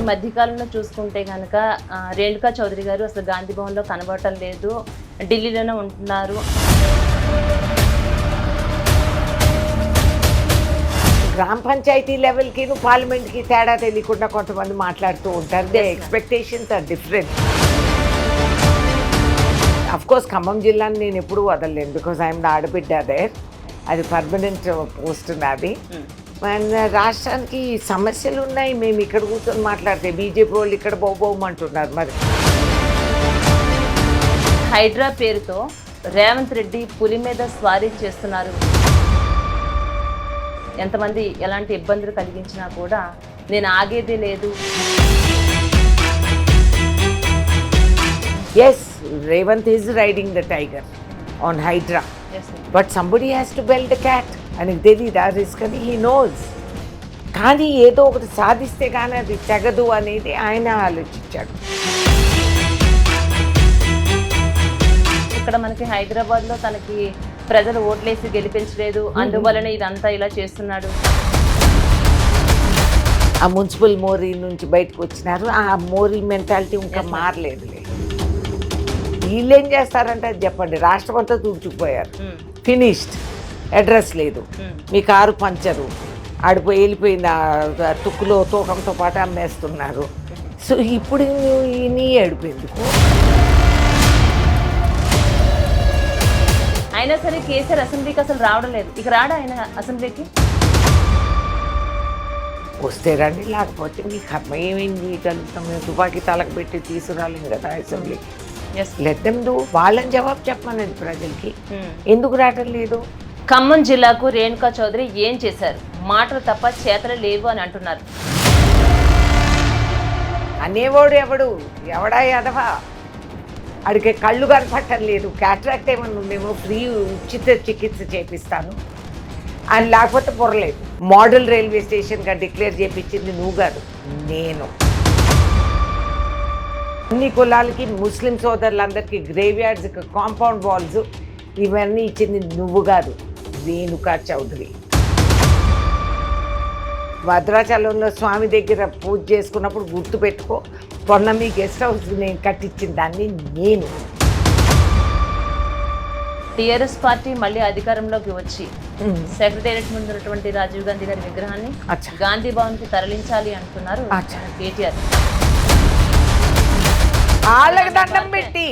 మధ్యకాలంలో చూసుకుంటే కనుక రేణుకా చౌదరి గారు అసలు గాంధీ భవన్లో కనబడటం లేదు, ఢిల్లీలోనే ఉంటున్నారు. గ్రామ పంచాయతీ లెవెల్కి పార్లమెంట్కి తేడా తెలియకుండా కొంతమంది మాట్లాడుతూ ఉంటారు. They expectations are different. Of course Khammam జిల్లాని నేను ఎప్పుడూ వదలలేను, బికాజ్ ఐఎమ్ ద ఆడబిడ్డ దేర్. అది పర్మనెంట్ పోస్ట్ నాది. మన రాష్ట్రానికి సమస్యలు ఉన్నాయి, మేము ఇక్కడ కూర్చొని మాట్లాడితే బీజేపీ వాళ్ళు ఇక్కడ బోబోమంటున్నారు. మరి హైడ్రా పేరుతో రేవంత్ రెడ్డి పులి మీద స్వారీ చేస్తున్నారు. ఎంతమంది ఎలాంటి ఇబ్బందులు కలిగించినా కూడా నేను ఆగేదే లేదు. Yes, Revanth is riding the tiger on HYDRAA, but somebody has to belt the cat. ఆయనకు తెలియదు ఆ రిస్క్ అని, హీ నోస్. కానీ ఏదో ఒకటి సాధిస్తే కానీ అది తెగదు అనేది ఆయన ఆలోచించాడు. ఇక్కడ మనకి హైదరాబాద్లో తనకి ప్రజలు ఓట్లేసి గెలిపించలేదు, అందువలన ఇదంతా ఇలా చేస్తున్నాడు. ఆ మున్సిపల్ మోరీ నుంచి బయటకు వచ్చినారు. ఆ మోరీ మెంటాలిటీ ఇంకా మారలేదులే. వీళ్ళు ఏం చేస్తారంటే అది చెప్పండి, రాష్ట్రం అంతా తుడుచుకుపోయారు, ఫినిష్డ్. అడ్రస్ లేదు, మీ కారు పంచరు, ఆడిపోయి వెళ్ళిపోయింది, తుక్కులో తూకంతో పాటు అమ్మేస్తున్నారు. సో ఇప్పుడు నీ ఏడిపోయింది. అయినా సరే కేసీఆర్ అసెంబ్లీకి అసలు రావడం లేదు. ఇక రాడా ఆయన అసెంబ్లీకి? వస్తే రండి, లేకపోతే మీకు అమ్మ ఏమైంది కలుగుతాం, మేము తుపాకీ తలకు పెట్టి తీసుకురాలేం కదా అసెంబ్లీకి. Let them do. వాళ్ళని జవాబు చెప్పమనేది ప్రజలకి. ఎందుకు రావటం లేదు? ఖమ్మం జిల్లాకు రేణుకా చౌదరి ఏం చేశారు? మాటలు తప్ప చేతలు లేవు అని అంటున్నారు. అనేవాడు ఎవడు? ఎవడా ఎదవా? అడిగే కళ్ళు కనపట్టం లేదు. క్యాట్రాక్ట్ ఏమన్నా ఉందేమో, ఫ్రీ ఉచిత చికిత్స చేపిస్తాను అని, లేకపోతే పొరలేదు. మోడల్ రైల్వే స్టేషన్గా డిక్లేర్ చేయించింది నువ్వు కాదు, నేను. అన్ని కులాలకి, ముస్లిం సోదరులందరికీ గ్రేవ్ యార్డ్స్, కాంపౌండ్ వాల్స్ ఇవన్నీ ఇచ్చింది నువ్వు కాదు, రేణుకా చౌదరి. భద్రాచలంలో స్వామి దగ్గర పూజ చేసుకున్నప్పుడు గుర్తు పెట్టుకో, మొన్న మీ గెస్ట్ హౌస్ నేను కట్టించిన దాన్ని నేను. టీఆర్ఎస్ పార్టీ మళ్ళీ అధికారంలోకి వచ్చి సెక్రటేరియట్ ముందు ఉన్నటువంటి రాజీవ్ గాంధీ గారి విగ్రహాన్ని గాంధీ భవన్ కి తరలించాలి అంటున్నారు కేటీఆర్. కాళ్ళకి దండం పెట్టి,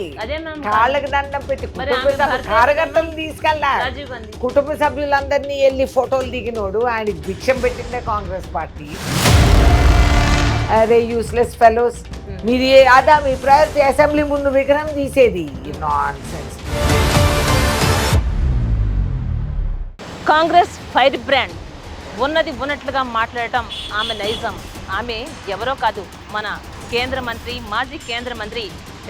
కాళ్ళకి దండం పెట్టి కార్యకర్తలు తీసుకెళ్ళా, కుటుంబ సభ్యులందరినీ వెళ్ళి ఫోటోలు దిగినోడు. ఆయనకి భిక్షం పెట్టిందే కాంగ్రెస్ పార్టీ. అరే యూస్లెస్ ఫెలోస్, మీది అదా మీ ప్రయత్నం? అసెంబ్లీ ముందు విగ్రహం తీసేది non sense. Congress fire brand ఉన్నది ఉన్నట్లుగా మాట్లాడటం ఆమె నైజం. ఆమె ఎవరో కాదు, మన కేంద్ర మంత్రి, మాజీ కేంద్ర మంత్రి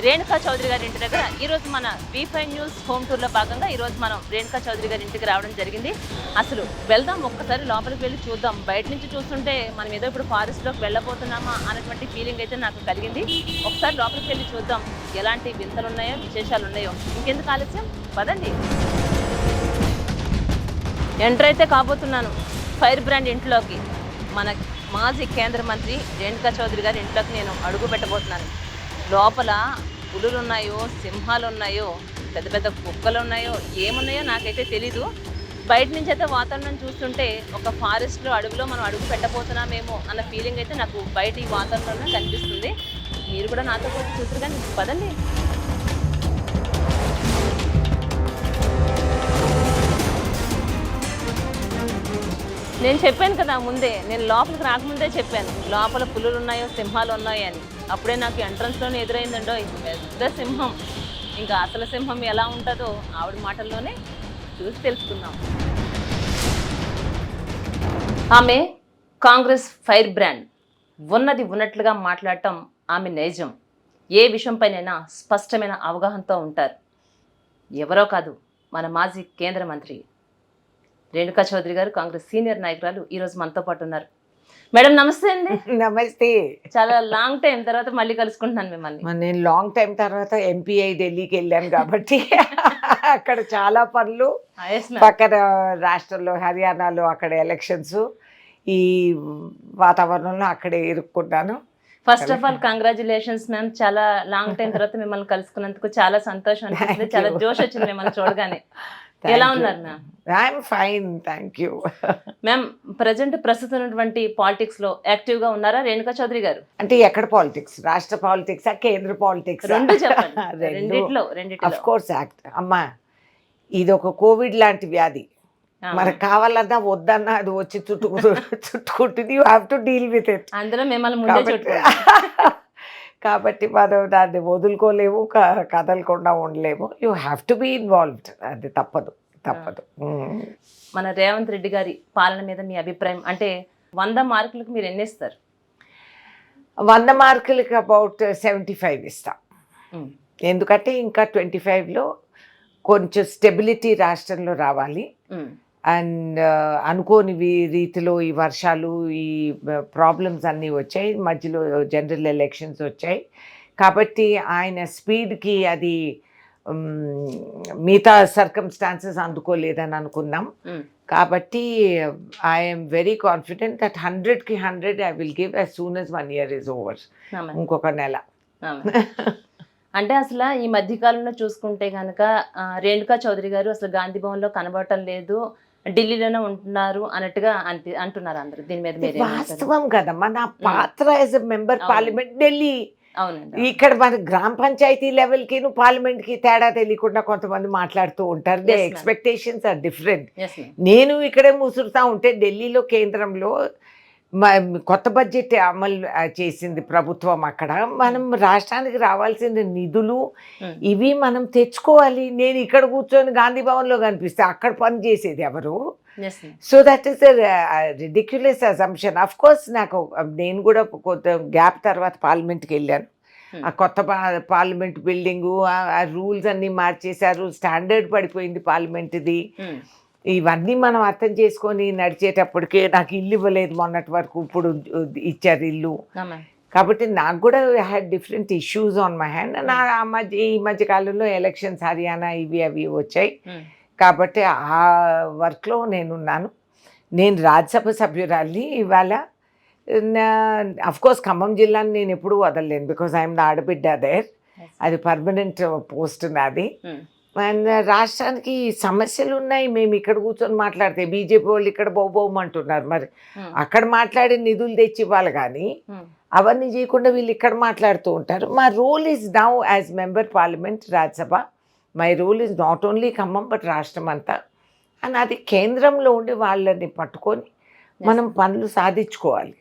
రేణుకా చౌదరి గారి ఇంటి దగ్గర ఈరోజు మన B5 న్యూస్ హోమ్ టూర్లో భాగంగా ఈరోజు మనం రేణుకా చౌదరి గారి ఇంటికి రావడం జరిగింది. అసలు వెళ్దాం, ఒక్కసారి లోపలికి వెళ్ళి చూద్దాం. బయట నుంచి చూస్తుంటే మనం ఏదో ఇప్పుడు ఫారెస్ట్లోకి వెళ్ళబోతున్నామా అన్నటువంటి ఫీలింగ్ అయితే నాకు కలిగింది. ఒకసారి లోపలికి వెళ్ళి చూద్దాం ఎలాంటి వింతలు ఉన్నాయో, విశేషాలు ఉన్నాయో. ఇంకెందుకు ఆలస్యం, పదండి. ఎంటర్ అయితే కాబోతున్నాను ఫైర్ బ్రాండ్ ఇంట్లోకి. మన మాజీ కేంద్ర మంత్రి రేణుకా చౌదరి గారి ఇంట్లోకి నేను అడుగు పెట్టబోతున్నాను. లోపల పులులు ఉన్నాయో, సింహాలు ఉన్నాయో, పెద్ద పెద్ద కుక్కలు ఉన్నాయో, ఏమున్నాయో నాకైతే తెలీదు. బయట నుంచి అయితే వాతావరణం చూస్తుంటే ఒక ఫారెస్ట్లో, అడవిలో మనం అడుగు పెట్టబోతున్నామేమో అన్న ఫీలింగ్ అయితే నాకు బయట ఈ వాతావరణంలో కనిపిస్తుంది. మీరు కూడా నాతో పాటు చూద్దరు కానీ పదండి. నేను చెప్పాను కదా ముందే, నేను లోపలికి రాకముందే చెప్పాను లోపల పులులు ఉన్నాయో, సింహాలు ఉన్నాయో అని. అప్పుడే నాకు ఎంట్రన్స్లోనే ఎదురైందండో పెద్ద సింహం. ఇంకా అసలు సింహం ఎలా ఉంటుందో ఆవిడ మాటల్లోనే చూసి తెలుసుకుందాం. ఆమె కాంగ్రెస్ ఫైర్ బ్రాండ్. ఉన్నది ఉన్నట్లుగా మాట్లాడటం ఆమె నైజం. ఏ విషయంపైనైనా స్పష్టమైన అవగాహనతో ఉంటారు. ఎవరో కాదు, మన మాజీ కేంద్ర మంత్రి రేణుకా చౌదరి గారు, కాంగ్రెస్ సీనియర్ నాయకురాలు, ఈరోజు మనతో పాటు ఉన్నారు. మేడం నమస్తే అండి. నమస్తే. చాలా లాంగ్ టైం తర్వాత మళ్ళీ కలుసుకుంటున్నాను మిమ్మల్ని. నేను లాంగ్ టైం తర్వాత ఎంపీఐ ఢిల్లీకి వెళ్ళాను కాబట్టి అక్కడ చాలా పనులు, పక్కన రాష్ట్రంలో హర్యానాలో అక్కడ ఎలక్షన్స్, ఈ వాతావరణంలో అక్కడే ఇరుక్కున్నాను. First of all congratulations ma'am. చాలా లాంగ్ టైం తర్వాత మిమ్మల్ని కలుసుకున్నందుకు చాలా సంతోషం అనిపిస్తుంది. చాలా జోష్ వచ్చింది మిమ్మల్ని చూడగానే. ఎలా ఉన్నారు ma'am? I'm fine, thank you. Ma'am, ప్రస్తుతం ఉన్నటువంటి పాలిటిక్స్ లో యాక్టివ్ గా ఉన్నారా రేణుకా చౌదరి గారు? అంటే ఎక్కడ పాలిటిక్స్, రాష్ట్ర పాలిటిక్స్, కేంద్ర పాలిటిక్స్? రెండు చెప్పండి. రెండిట్లో అఫ్ కోర్స్ యాక్ట్. అమ్మా, ఇది ఒక కోవిడ్ లాంటి వ్యాధి. మనకు కావాలన్నా వద్దన్నా అది వచ్చి చుట్టుకుంటుంది. You have to deal with it. అందులో మిమ్మల్ని ముందే కాబట్టి మనం దాన్ని వదులుకోలేము, కదలకుండా ఉండలేము. You have to be involved. అది తప్పదు. మన రేవంత్ రెడ్డి గారి పాలన మీద మీ అభిప్రాయం? అంటే 100 మార్కులకు మీరు ఎన్ని ఇస్తారు? 100 మార్కులకి అబౌట్ 75 ఇస్తా. ఎందుకంటే ఇంకా 25లో కొంచెం స్టెబిలిటీ రాష్ట్రంలో రావాలి. అండ్ అనుకోని రీతిలో ఈ వర్షాలు, ఈ ప్రాబ్లమ్స్ అన్నీ వచ్చాయి. మధ్యలో జనరల్ ఎలక్షన్స్ వచ్చాయి. కాబట్టి ఆయన స్పీడ్కి అది మిగతా సర్కమ్స్టాన్సెస్ అందుకోలేదని అనుకున్నాం. కాబట్టి ఐఎమ్ వెరీ కాన్ఫిడెంట్ దట్ 100కి 100 I will give as soon as 1 year is over. ఇంకొక నెల. అంటే అసలు ఈ మధ్యకాలంలో చూసుకుంటే కనుక రేణుకా చౌదరి గారు అసలు గాంధీ భవన్లో కనబడటం లేదు, ఢిల్లీలోనే ఉంటున్నారు అన్నట్టుగా అంటున్నారు అందరూ. దీని మీద వాస్తవం కదమ్మా. నా పాత్ర as a member parliament Delhi. అవునండి. ఇక్కడ మన గ్రామ పంచాయతీ లెవెల్కి పార్లమెంట్కి తేడా తెలియకుండా కొంతమంది మాట్లాడుతూ ఉంటారు. They expectations are different. నేను ఇక్కడే ముసురుతా ఉంటే ఢిల్లీలో కేంద్రంలో కొత్త బడ్జెట్ అమలు చేసింది ప్రభుత్వం. అక్కడ మనం రాష్ట్రానికి రావాల్సిన నిధులు ఇవి మనం తెచ్చుకోవాలి. నేను ఇక్కడ కూర్చొని గాంధీ భవన్లో కనిపిస్తే అక్కడ పని చేసేది ఎవరు? So that is ridiculous assumption. Of course నేను కూడా కొంత గ్యాప్ తర్వాత పార్లమెంట్కి వెళ్ళాను. ఆ కొత్త పార్లమెంట్ బిల్డింగు, ఆ రూల్స్ అన్నీ మార్చేశారు, స్టాండర్డ్ పడిపోయింది పార్లమెంట్ది. ఇవన్నీ మనం అర్థం చేసుకొని నడిచేటప్పటికే నాకు ఇల్లు ఇవ్వలేదు మొన్నటి వరకు, ఇప్పుడు ఇచ్చారు ఇల్లు. కాబట్టి నాకు కూడా had different issues on my hand. ఈ మధ్య కాలంలో ఎలక్షన్స్ హర్యానా ఇవి అవి వచ్చాయి. కాబట్టి ఆ వర్క్లో నేనున్నాను. నేను రాజ్యసభ సభ్యురాల్ని. ఇవాళ అఫ్కోర్స్ ఖమ్మం జిల్లాని నేను ఎప్పుడూ వదలలేను, బికాజ్ ఐఎమ్ ద ఆడబిడ్డ దేర్. అది పర్మనెంట్ పోస్ట్ నాది. అండ్ రాష్ట్రానికి సమస్యలు ఉన్నాయి. మేము ఇక్కడ కూర్చొని మాట్లాడితే బీజేపీ వాళ్ళు ఇక్కడ బౌబౌమంటున్నారు. మరి అక్కడ మాట్లాడే నిధులు తెచ్చి ఇవ్వాలి, కానీ అవన్నీ చేయకుండా వీళ్ళు ఇక్కడ మాట్లాడుతూ ఉంటారు. మా role is now as member parliament Rajya Sabha. My role is not only Khammam but రాష్ట్రం అంతా. అండ్ అది కేంద్రంలో ఉండి వాళ్ళని పట్టుకొని మనం పనులు సాధించుకోవాలి.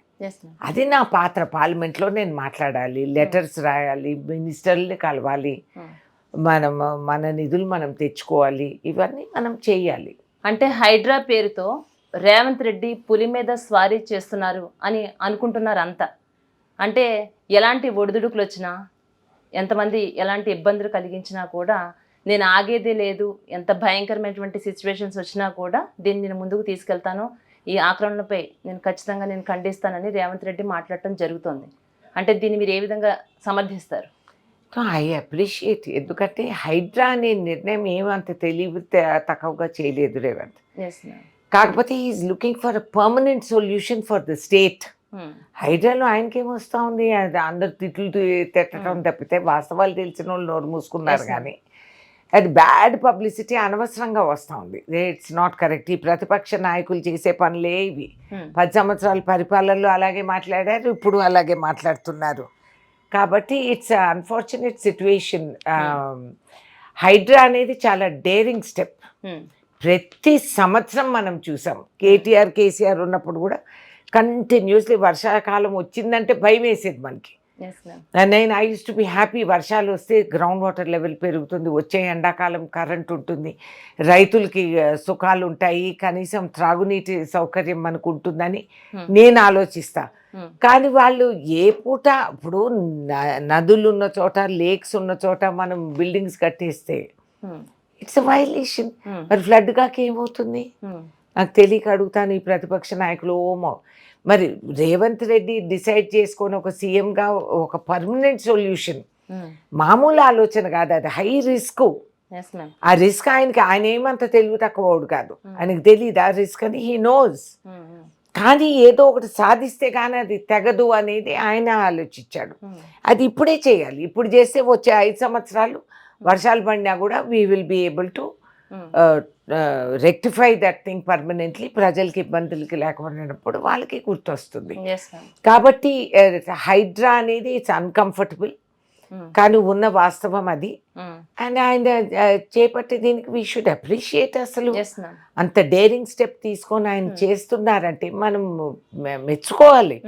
అది నా పాత్ర. పార్లమెంట్లో నేను మాట్లాడాలి, లెటర్స్ రాయాలి, మినిస్టర్ని కలవాలి, మన నిధులు మనం తెచ్చుకోవాలి, ఇవన్నీ మనం చేయాలి. అంటే హైడ్రా పేరుతో రేవంత్ రెడ్డి పులి మీద స్వారీ చేస్తున్నారు అని అనుకుంటున్నారు అంతా. అంటే ఎలాంటి ఒడిదుడుకులు వచ్చినా, ఎంతమంది ఎలాంటి ఇబ్బందులు కలిగించినా కూడా నేను ఆగేదే లేదు, ఎంత భయంకరమైనటువంటి సిచ్యువేషన్స్ వచ్చినా కూడా దీన్ని నేను ముందుకు తీసుకెళ్తాను, ఈ ఆక్రమణలపై నేను ఖచ్చితంగా ఖండిస్తానని రేవంత్ రెడ్డి మాట్లాడటం జరుగుతుంది. అంటే దీన్ని మీరు ఏ విధంగా సమర్థిస్తారు? I appreciate. ఎందుకంటే హైడ్రా అనే నిర్ణయం ఏమంత తెలివి తక్కువగా చేయలేదు రేవంత్. కాకపోతే is looking for a permanent solution for the state. హైడ్రాలో ఆయనకేమొస్తా ఉంది? అది అందరు తిట్లు తిట్టడం తప్పితే వాస్తవాలు తెలిసిన వాళ్ళు నోరు మూసుకున్నారు. కానీ అది బ్యాడ్ పబ్లిసిటీ అనవసరంగా వస్తూ ఉంది. It's not correct. ఈ ప్రతిపక్ష నాయకులు చేసే పనులే ఇవి. 10 సంవత్సరాల పరిపాలనలో అలాగే మాట్లాడారు, ఇప్పుడు అలాగే మాట్లాడుతున్నారు. కాబట్టి ఇట్స్ అన్ఫార్చునేట్ సిచ్యువేషన్. హైడ్రా అనేది చాలా డేరింగ్ స్టెప్. ప్రతి సంవత్సరం మనం చూసాం. కేసీఆర్ ఉన్నప్పుడు కూడా కంటిన్యూస్లీ వర్షాకాలం వచ్చిందంటే భయం వేసేది మనకి. నేను I use to be happy. వర్షాలు వస్తే గ్రౌండ్ వాటర్ లెవెల్ పెరుగుతుంది, వచ్చే ఎండాకాలం కరెంట్ ఉంటుంది, రైతులకి సుఖాలు ఉంటాయి, కనీసం త్రాగునీటి సౌకర్యం మనకు ఉంటుందని నేను ఆలోచిస్తా. కానీ వాళ్ళు ఏ పూట ఇప్పుడు నదులు ఉన్న చోట, లేక్స్ ఉన్న చోట మనం బిల్డింగ్స్ కట్టేస్తే ఇట్స్ అ వైలేషన్. మరి ఫ్లడ్ కాక ఏమవుతుంది? నాకు తెలియక అడుగుతాను ఈ ప్రతిపక్ష నాయకులు. మరి రేవంత్ రెడ్డి డిసైడ్ చేసుకొని ఒక సీఎంగా ఒక పర్మనెంట్ సొల్యూషన్, మామూలు ఆలోచన కాదు, అది హై రిస్క్. ఆ రిస్క్ ఆయన ఏమంత తెలివి తక్కువడు కాదు, ఆయనకు తెలియదు ఆ రిస్క్ అని. He knows. కానీ ఏదో ఒకటి సాధిస్తే కానీ అది తెగదు అనేది ఆయన ఆలోచించాడు. అది ఇప్పుడే చేయాలి. ఇప్పుడు చేస్తే వచ్చే 5 సంవత్సరాలు వర్షాలు పడినా కూడా we will be able to rectify that thing permanently. ప్రజలకి ఇబ్బందులకి లేకపోయినప్పుడు వాళ్ళకి గుర్తొస్తుంది. కాబట్టి హైడ్రా అనేది ఇట్స్ అన్కంఫర్టబుల్, కానీ ఉన్న వాస్తవం అది. అండ్ ఆయన చేపట్టే దీనికి వీ షుడ్ అప్రిషియేట్. అసలు అంత డేరింగ్ స్టెప్ తీసుకొని ఆయన చేస్తున్నారంటే మనం మెచ్చుకోవాలి.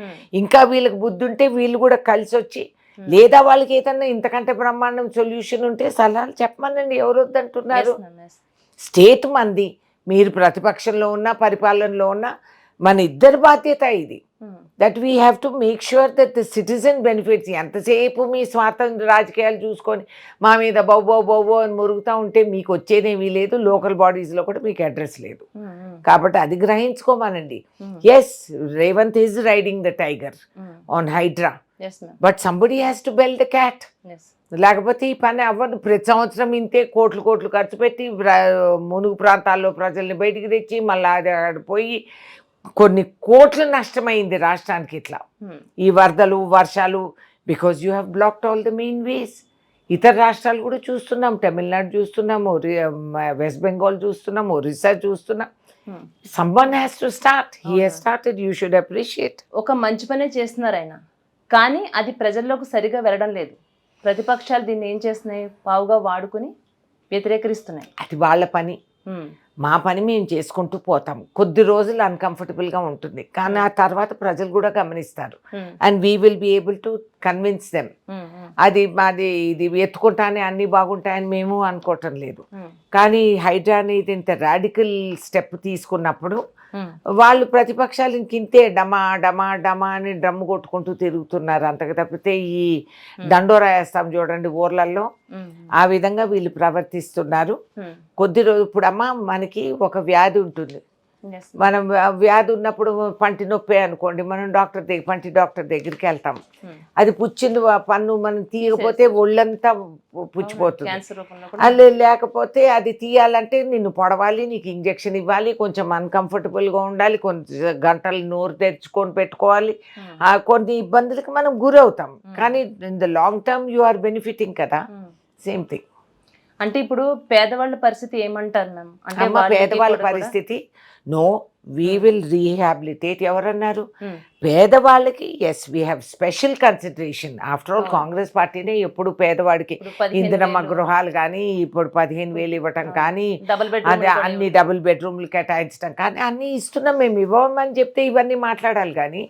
ఇంకా వీళ్ళకి బుద్ధి ఉంటే వీళ్ళు కూడా కలిసి వచ్చి, లేదా వాళ్ళకి ఏదన్నా ఇంతకంటే బ్రహ్మాండం సొల్యూషన్ ఉంటే సలహాలు చెప్పమనండి. ఎవరు వద్దంటున్నారు? స్టేట్ మంది, మీరు ప్రతిపక్షంలో ఉన్నా పరిపాలనలో ఉన్నా మన ఇద్దరి బాధ్యత ఇది. That we have to make sure that the citizen benefits. ఎంతసేపు మీ స్వాతంత్ర రాజకీయాలు చూసుకొని మా మీద బౌబో అని మురుగుతూ ఉంటే మీకు వచ్చేదేమీ లేదు. లోకల్ బాడీస్లో కూడా మీకు అడ్రస్ లేదు. కాబట్టి అది గ్రహించుకోమనండి. Yes, Revanth is riding the tiger on HYDRAA, but somebody has to bell the cat. లేకపోతే ఈ పని అవ్వదు. ప్రతి సంవత్సరం ఇంతే కోట్లు ఖర్చు పెట్టి మునుగు ప్రాంతాల్లో ప్రజల్ని బయటికి తెచ్చి మళ్ళీ అది పోయి కొన్ని కోట్ల నష్టమైంది రాష్ట్రానికి ఇట్లా ఈ వరదలు వర్షాలు. Because you have blocked all the main ways. ఇతర రాష్ట్రాలు కూడా చూస్తున్నాం, తమిళనాడు చూస్తున్నాము, వెస్ట్ బెంగాల్ చూస్తున్నాం, ఒరిస్సా చూస్తున్నాం. Someone has to start. He has started. You should appreciate. ఒక మంచి పనే చేస్తున్నారు ఆయన, కానీ అది ప్రజల్లోకి సరిగా వెళ్ళడం లేదు. ప్రతిపక్షాలు దీన్ని ఏం చేస్తున్నాయి? పావుగా వాడుకుని వ్యతిరేకరిస్తున్నాయి. అది వాళ్ళ పని. మా పని మేము చేసుకుంటూ పోతాం. కొద్ది రోజులు అన్కంఫర్టబుల్గా ఉంటుంది, కానీ ఆ తర్వాత ప్రజలు కూడా గమనిస్తారు. And we will be able to convince them. అది మాది ఇది ఎత్తుకుంటానే అన్నీ బాగుంటాయని మేము అనుకోవటం లేదు. కానీ హైడ్రా అనేది ఇంత రాడికల్ స్టెప్ తీసుకున్నప్పుడు వాళ్ళు ప్రతిపక్షాలు ఇంతే డమా డమా డమా అని డ్రమ్ము కొట్టుకుంటూ తిరుగుతున్నారు. అంతకు తప్పితే ఈ దండోరా వేస్తాం చూడండి ఊర్లలో, ఆ విధంగా వీళ్ళు ప్రవర్తిస్తున్నారు. కొద్ది రోజు ఇప్పుడు అమ్మ మనకి ఒక వ్యాధి ఉంటుంది. మనం వ్యాధి ఉన్నప్పుడు పంటి నొప్పి అనుకోండి, మనం పంటి డాక్టర్ దగ్గరికి వెళ్తాం. అది పుచ్చింది పన్ను మనం తీయకపోతే ఒళ్ళంతా పుచ్చిపోతుంది. అది లేకపోతే అది తీయాలంటే నిన్ను పొడవాలి, నీకు ఇంజెక్షన్ ఇవ్వాలి, కొంచెం అన్కంఫర్టబుల్గా ఉండాలి, కొంచెం గంటలు నోరు తెరుచుకొని పెట్టుకోవాలి. కొన్ని ఇబ్బందులకి మనం గురవుతాం, కానీ in the long term you are benefiting కదా. Same thing. అంటే ఇప్పుడు పేదవాళ్ళ పరిస్థితి ఏమంటారు మ్యామ్? అంటే పేదవాళ్ళ పరిస్థితి నో, వీ విల్ రీహాబిలిటేట్. ఎవరన్నారు? పేదవాళ్ళకి yes, we have special consideration. After all Congress పార్టీనే ఎప్పుడు పేదవాడికి ఇందిరమ్మ గృహాలు కానీ, ఇప్పుడు 15,000 ఇవ్వటం కానీ, అదే అన్ని డబుల్ బెడ్రూమ్లు కేటాయించడం కానీ అన్నీ ఇస్తున్నాం. మేము ఇవ్వమని చెప్తే ఇవన్నీ మాట్లాడాలి, కానీ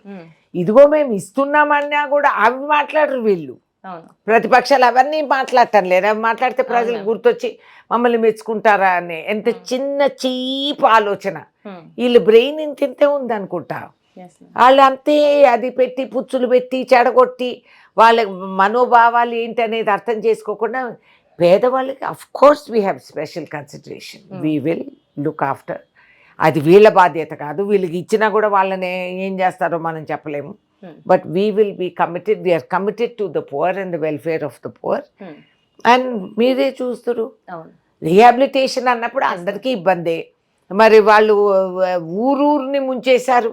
ఇదిగో మేము ఇస్తున్నామన్నా కూడా అవి మాట్లాడరు వీళ్ళు. ప్రతిపక్షాలు అవన్నీ మాట్లాడటం లేదా? మాట్లాడితే ప్రజలకు గుర్తొచ్చి మమ్మల్ని మెచ్చుకుంటారా అని. ఎంత చిన్న చీప్ ఆలోచన. వీళ్ళ బ్రెయిన్ ఇంతే ఉందనుకుంటా. వాళ్ళు అంతే అది పెట్టి పుచ్చులు పెట్టి చెడగొట్టి వాళ్ళ మనోభావాలు ఏంటి అనేది అర్థం చేసుకోకుండా పేదవాళ్ళకి of course we have special consideration. We will look after. అది వీళ్ళ బాధ్యత కాదు. వీళ్ళకి ఇచ్చినా కూడా వాళ్ళని ఏం చేస్తారో మనం చెప్పలేము. But we will be committed, we are committed to the poor and the welfare of the poor. And మీరే చూస్తారు, రీహాబిలిటేషన్ అన్నప్పుడు అందరికీ ఇబ్బందే. మరి వాళ్ళు ఊరూరిని ముంచేశారు,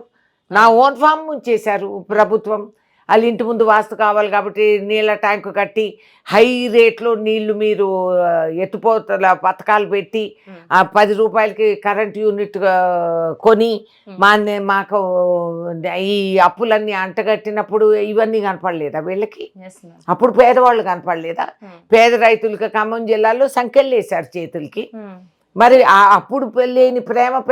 నా ఓన్ ఫామ్ ముంచేశారు ప్రభుత్వం. వాళ్ళ ఇంటి ముందు వాస్తు కావాలి కాబట్టి నీళ్ళ ట్యాంకు కట్టి హై రేట్లో నీళ్లు మీరు ఎత్తుపోతల పథకాలు పెట్టి 10 రూపాయలకి కరెంట్ యూనిట్ కొని మాకు ఈ అప్పులన్నీ అంటగట్టినప్పుడు ఇవన్నీ కనపడలేదా వీళ్ళకి? అప్పుడు పేదవాళ్ళు కనపడలేదా? పేద రైతులకి ఖమ్మం జిల్లాలో సంఖ్యలు వేశారు చేతులకి. మరి అప్పుడు లేని ప్రేమ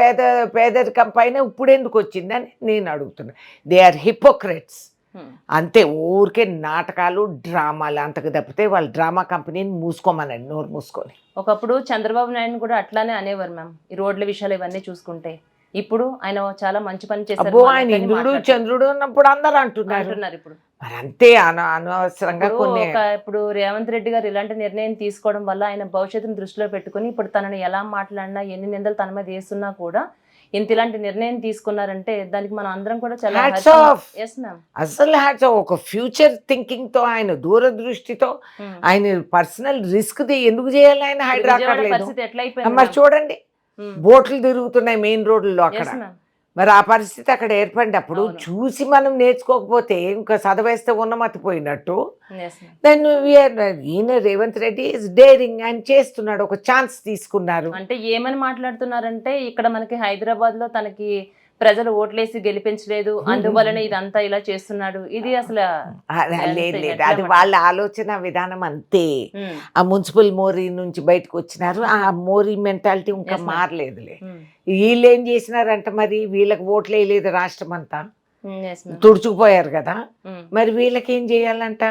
పేదరికం పైన ఇప్పుడు ఎందుకు వచ్చిందని నేను అడుగుతున్నా. They are hypocrites. అంతే, ఊరికే నాటకాలు డ్రామాలు అంతకు తప్పితే వాళ్ళ డ్రామా కంపెనీని మూసుకోమనండి, నోరు మూసుకొని. ఒకప్పుడు చంద్రబాబు నాయుడు కూడా అట్లానే అనేవారు మ్యామ్, ఈ రోడ్ల విషయాలు ఇవన్నీ చూసుకుంటే. ఇప్పుడు ఆయన చాలా మంచి పని చేశారు. ఆయన ఇంద్రుడు చంద్రుడు అన్నప్పుడు అందరూ అంటున్నారు. ఇప్పుడు మరి అంతే అనవసరంగా కొన్ని. ఇప్పుడు రేవంత్ రెడ్డి గారు ఇలాంటి నిర్ణయం తీసుకోవడం వల్ల ఆయన భవిష్యత్తును దృష్టిలో పెట్టుకుని ఇప్పుడు తనని ఎలా మాట్లాడినా ఎన్ని నిందలు తన మీద వేస్తున్నా కూడా ఇలాంటి నిర్ణయం తీసుకున్నారంటే దానికి మనం అందరం కూడా చాలా అసలు హ్యాట్స్ ఆఫ్. ఒక ఫ్యూచర్ థింకింగ్ తో, ఆయన దూరదృష్టితో, ఆయన పర్సనల్ రిస్క్ ఎందుకు చేయాలి ఆయన హైడ్రా? మరి చూడండి బోట్లు తిరుగుతున్నాయి మెయిన్ రోడ్లలో, అక్కడ మరి ఆ పరిస్థితి అక్కడ ఏర్పడినప్పుడు అవును. చూసి మనం నేర్చుకోకపోతే ఇంకా చదవేస్తే ఉన్నమతిపోయినట్టు. Yes, ma'am. దెన్ ఈయన రేవంత్ రెడ్డి ఇస్ డేరింగ్ ఆయన చేస్తున్నాడు, ఒక ఛాన్స్ తీసుకున్నారు. అంటే ఏమని మాట్లాడుతున్నారంటే ఇక్కడ మనకి హైదరాబాద్ లో తనకి ప్రజలు ఓట్లేసి గెలిపించలేదు, అందువలన ఇదంతా ఇలా చేస్తున్నాడు. ఇది అసలు లేదు లేదు, అది వాళ్ళ ఆలోచన విధానం అంతే. ఆ మున్సిపల్ మోరీ నుంచి బయటకు వచ్చినారు, ఆ మోరీ మెంటాలిటీ ఇంకా మారలేదులే. వీళ్ళు ఏం చేసినారంట, మరి వీళ్ళకి ఓట్లు వేయలేదు రాష్ట్రం అంతా, తుడుచుకుపోయారు కదా, మరి వీళ్ళకేం చేయాలంట?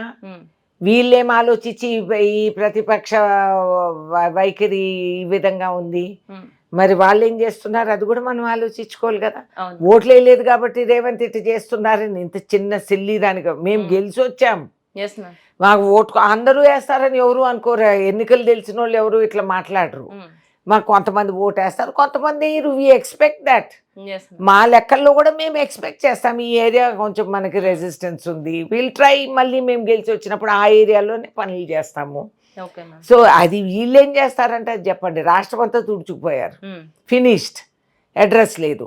వీళ్ళేం ఆలోచించి ఈ ప్రతిపక్ష వైఖరి ఈ విధంగా ఉంది, మరి వాళ్ళు ఏం చేస్తున్నారు అది కూడా మనం ఆలోచించుకోవాలి కదా. ఓట్లు వేయలేదు కాబట్టి రేవంత్ రెడ్డి చేస్తున్నారని ఇంత చిన్న సిల్లి దానికి మేము గెలిచి వచ్చాం, మాకు ఓటు అందరూ వేస్తారని ఎవరు అనుకోరు, ఎన్నికలు తెలిసిన వాళ్ళు ఎవరు ఇట్లా మాట్లాడరు. మాకు కొంతమంది ఓటు వేస్తారు, కొంతమంది వి ఎక్స్పెక్ట్ దట్. మా లెక్కల్లో కూడా మేము ఎక్స్పెక్ట్ చేస్తాం ఈ ఏరియా కొంచెం మనకి రెసిస్టెన్స్ ఉంది, వీల్ ట్రై, మళ్ళీ మేము గెలిచి వచ్చినప్పుడు ఆ ఏరియాలోనే పనులు చేస్తాము. సో అది వీళ్ళు ఏం చేస్తారంటే అది చెప్పండి, రాష్ట్రం అంతా తుడుచుకుపోయారు, ఫినిష్డ్, అడ్రస్ లేదు,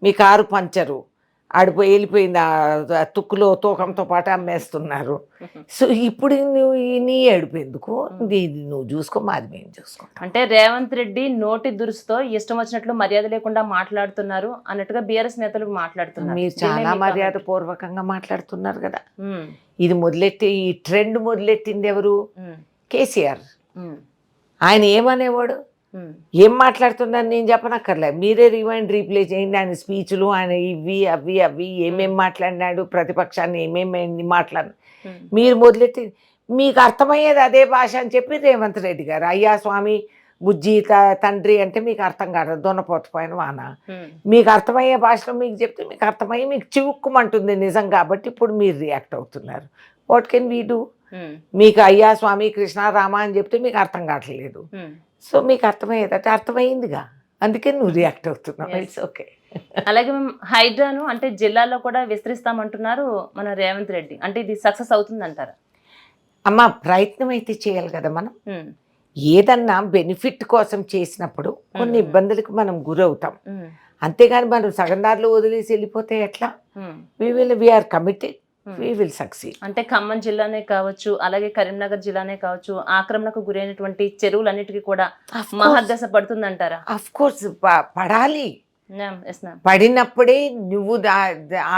మీ కారు పంచరు, ఆడిపోయి వెళ్ళిపోయింది, ఆ తుక్కులో తూకంతో పాటు అమ్మేస్తున్నారు. సో ఇప్పుడు నువ్వు నీ ఏడుపు ఎందుకు, ఇది నువ్వు చూసుకో, మాది మేము చూసుకుంటాం. అంటే రేవంత్ రెడ్డి నోటి దురుసుతో ఇష్టం వచ్చినట్లు మర్యాద లేకుండా మాట్లాడుతున్నారు అన్నట్టుగా బీఆర్ఎస్ నేతలు మాట్లాడుతున్నారు. మీరు చాలా మర్యాద పూర్వకంగా మాట్లాడుతున్నారు కదా. ఇది మొదలెట్టి ఈ ట్రెండ్ మొదలెట్టింది ఎవరు? కేసీఆర్. ఆయన ఏమనేవాడు, ఏం మాట్లాడుతున్నాను నేను చెప్పనక్కర్లే, మీరే రివైండ్ రీప్లే చేయండి ఆయన స్పీచ్లు, ఆయన ఇవి అవి అవి ఏమేమి మాట్లాడినాడు, ప్రతిపక్షాన్ని ఏమేమి మాట్లాడిన, మీరు మొదలెట్టి మీకు అర్థమయ్యేది అదే భాష అని చెప్పి రేవంత్ రెడ్డి గారు, అయ్యా స్వామి బుజ్జి తండ్రి అంటే మీకు అర్థం కాదు, దొన్నపోతపోయిన వాన, మీకు అర్థమయ్యే భాషలో మీకు చెప్తే మీకు అర్థమయ్యి మీకు చివుక్కుమంటుంది నిజం, కాబట్టి ఇప్పుడు మీరు రియాక్ట్ అవుతున్నారు. What can we do? మీకు అయ్యా స్వామి కృష్ణ రామ అని చెప్తే మీకు అర్థం కావట్లేదు, సో మీకు అర్థమయ్యేదట అర్థమైందిగా, అందుకే నువ్వు రియాక్ట్ అవుతున్నావు. It's okay. అలాగే మేము హైడ్రాను అంటే జిల్లాలో కూడా విస్తరిస్తామంటున్నారు మన రేవంత్ రెడ్డి, అంటే ఇది సక్సెస్ అవుతుంది అంటారా? అమ్మ ప్రయత్నం అయితే చేయాలి కదా మనం, ఏదన్నా బెనిఫిట్ కోసం చేసినప్పుడు కొన్ని ఇబ్బందులకు మనం గురవుతాం, అంతేగాని మనం సగందారులు వదిలేసి వెళ్ళిపోతే ఎట్లా? We are committed, we will succeed. అంటే ఖమ్మం జిల్లానే కావచ్చు, అలాగే కరీంనగర్ జిల్లానే కావచ్చు, ఆక్రమణకు గురైనటువంటి చెరువులన్నిటికీ కూడా మహద్దశ పడుతుందంటారా? ఆఫ్ కోర్స్ పడాలి, పడినప్పుడే నువ్వు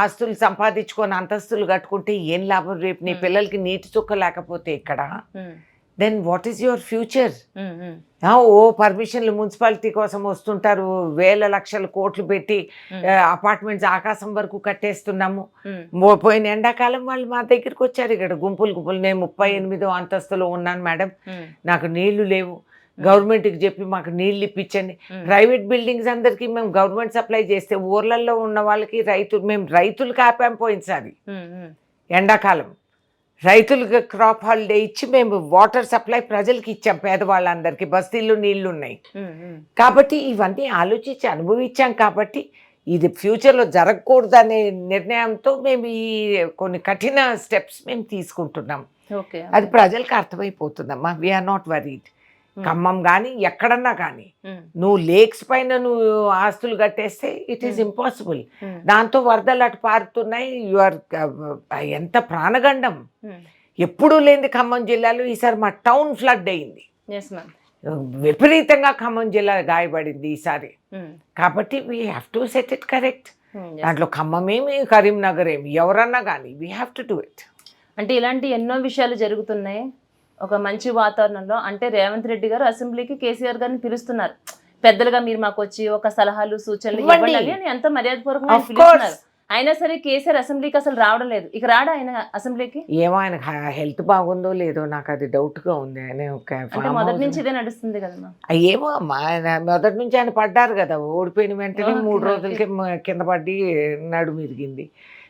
ఆస్తులు సంపాదించుకొని అంతస్తులు కట్టుకుంటే ఏం లాభం? రేపు నీ పిల్లలకి నీటి చుక్క లేకపోతే ఇక్కడ, then what is your future? ఓ పర్మిషన్లు మున్సిపాలిటీ కోసం వస్తుంటారు, వేల లక్షల కోట్లు పెట్టి అపార్ట్మెంట్స్ ఆకాశం వరకు కట్టేస్తున్నాము. పోయిన ఎండాకాలం వాళ్ళు మా దగ్గరికి వచ్చారు, ఇక్కడ గుంపులు గుంపులు, నేను 38వ అంతస్తులో ఉన్నాను మేడం, నాకు నీళ్లు లేవు, గవర్నమెంట్కి చెప్పి మాకు నీళ్ళు ఇప్పించండి. ప్రైవేట్ బిల్డింగ్స్ అందరికీ మేము గవర్నమెంట్ సప్లై చేస్తే ఊర్లలో ఉన్న వాళ్ళకి మేము రైతులకు ఆపాం పోయినసారి ఎండాకాలం, రైతులకు క్రాప్ హాలిడే ఇచ్చి మేము వాటర్ సప్లై ప్రజలకి ఇచ్చాం, పేదవాళ్ళందరికీ బస్తీల్లో నీళ్లు ఉన్నాయి. కాబట్టి ఇవన్నీ ఆలోచించి అనుభవించాం, కాబట్టి ఇది ఫ్యూచర్లో జరగకూడదనే నిర్ణయంతో మేము ఈ కొన్ని కఠిన స్టెప్స్ మేము తీసుకుంటున్నాం. అది ప్రజలకు అర్థమైపోతుందమ్మా, వీఆర్ నాట్ వరీడ్. ఖమ్మం కానీ ఎక్కడన్నా కానీ నువ్వు లేక్స్ పైన నువ్వు ఆస్తులు కట్టేస్తే ఇట్ ఈస్ ఇంపాసిబుల్, దాంతో వరదలు అటు పారుతున్నాయి, ఎంత ప్రాణగండం ఎప్పుడూ లేనిది ఖమ్మం జిల్లాలో. ఈసారి మా టౌన్ ఫ్లడ్ అయింది, విపరీతంగా ఖమ్మం జిల్లా గాయపడింది ఈసారి, కాబట్టి we have to set it correct. దాంట్లో ఖమ్మం ఏమి కరీంనగర్ ఏమి ఎవరన్నా కానీ we have to do it. అంటే ఇలాంటి ఎన్నో విషయాలు జరుగుతున్నాయి ఒక మంచి వాతావరణంలో. అంటే రేవంత్ రెడ్డి గారు అసెంబ్లీకి కేసీఆర్ గారిని పిలుస్తున్నారు, పెద్దలుగా మీరు మాకు వచ్చి ఒక సలహాలు సూచనలు ఇవ్వండి అని ఎంతో మర్యాదపూర్వకంగా పిలుస్తున్నారు. అయినా సరే కేసీఆర్ అసెంబ్లీకి అసలు రావడం లేదు. ఇక రాడా ఆయన అసెంబ్లీకి? ఏమో ఆయన హెల్త్ బాగుందో లేదో నాకు అది డౌట్ గా ఉంది. ఆయన మొదటి నుంచి ఇదే నడుస్తుంది కదా. ఏమో అమ్మా, ఆయన మొదటి నుంచి ఆయన పడ్డారు కదా, ఓడిపోయిన వెంటనే 3 రోజులకి కింద పడి నడుము ఇరిగింది.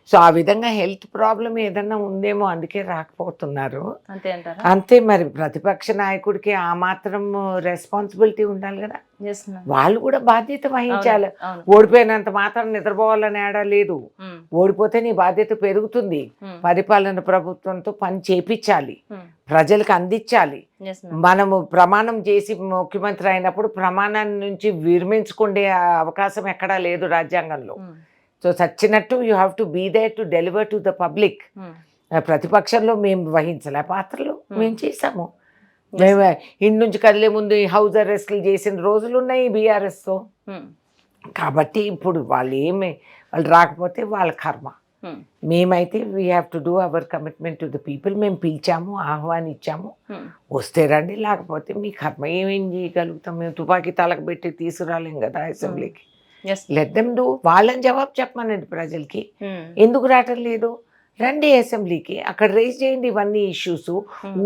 సో ఆ విధంగా హెల్త్ ప్రాబ్లం ఏదన్నా ఉందేమో అందుకే రాకపోతున్నారు. అంతే అంటారా? అంతే మరి ప్రతిపక్ష నాయకుడికి ఆ మాత్రం రెస్పాన్సిబిలిటీ ఉండాలి కదా. Yes, ma'am. వాళ్ళు కూడా బాధ్యత వహించాలి. అవును. ఓడిపోయినంత మాత్రం నిద్రపోవాలని ఏడా లేదు. Hmm. ఓడిపోతే నీ బాధ్యత పెరుగుతుంది. Hmm. పరిపాలన ప్రభుత్వంతో పని చేపించాలి, Hmm. ప్రజలకు అందించాలి. Yes, ma'am. మనము ప్రమాణం చేసి ముఖ్యమంత్రి అయినప్పుడు ప్రమాణాన్ని నుంచి విరమించుకునే అవకాశం ఎక్కడా లేదు రాజ్యాంగంలో. Hmm. సో చచ్చినట్టు you have to be there to deliver to the public. Hmm. ప్రతిపక్షంలో మేము వహించలే పాత్రలు, మేము చేసాము. మేము ఇంటి నుంచి కదిలే ముందు హౌస్ అరెస్ట్లు చేసిన రోజులు ఉన్నాయి బీఆర్ఎస్తో. Hmm. కాబట్టి ఇప్పుడు వాళ్ళు రాకపోతే వాళ్ళ కర్మ. Hmm. మేమైతే we have to do our commitment to the people. మేము పిలిచాము, ఆహ్వానించాము, Hmm. వస్తే రండి, లేకపోతే మీ కర్మ. ఏమేం చేయగలుగుతాం? మేము తుపాకీ తలకు పెట్టి తీసుకురాలేం కదా అసెంబ్లీకి. Yes. Let them do. వాళ్ళని జవాబు చెప్పమనండి ప్రజలకి. Hmm. ఎందుకు రావటం లేదు? రండి అసెంబ్లీకి, అక్కడ రేస్ చేయండి ఇవన్నీ ఇష్యూస్.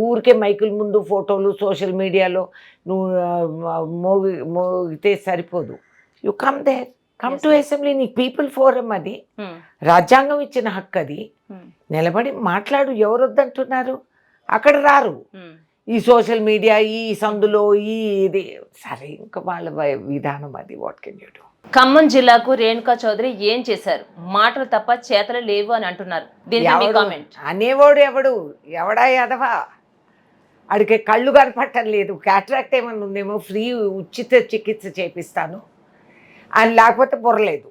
ఊరికే మైకుల ముందు ఫోటోలు సోషల్ మీడియాలో నువ్వు మోగితే సరిపోదు. You come there, come to assembly. నీకు పీపుల్ ఫోరం అది, Hmm. రాజ్యాంగం ఇచ్చిన హక్కు అది. Hmm. నిలబడి మాట్లాడు. ఎవరు వద్దంటున్నారు? అక్కడ రారు. Hmm. ఈ సోషల్ మీడియా, ఈ సందులో ఇది సరే, ఇంకా వాళ్ళ విధానం అది. What can you do? Khammam జిల్లాకు రేణుకా చౌదరి ఏం చేశారు? మాటలు తప్ప చేతలు లేవు అని అంటున్నారు. దీనిపై మీ కామెంట్. అనేవాడు ఎవడా ఎదవా? అడిగే కళ్ళు కనపట్టం లేదు. క్యాట్రాక్ట్ ఏమన్నా ఉందేమో, ఫ్రీ ఉచిత చికిత్స చేపిస్తాను అని, లేకపోతే బుర్రలేదు.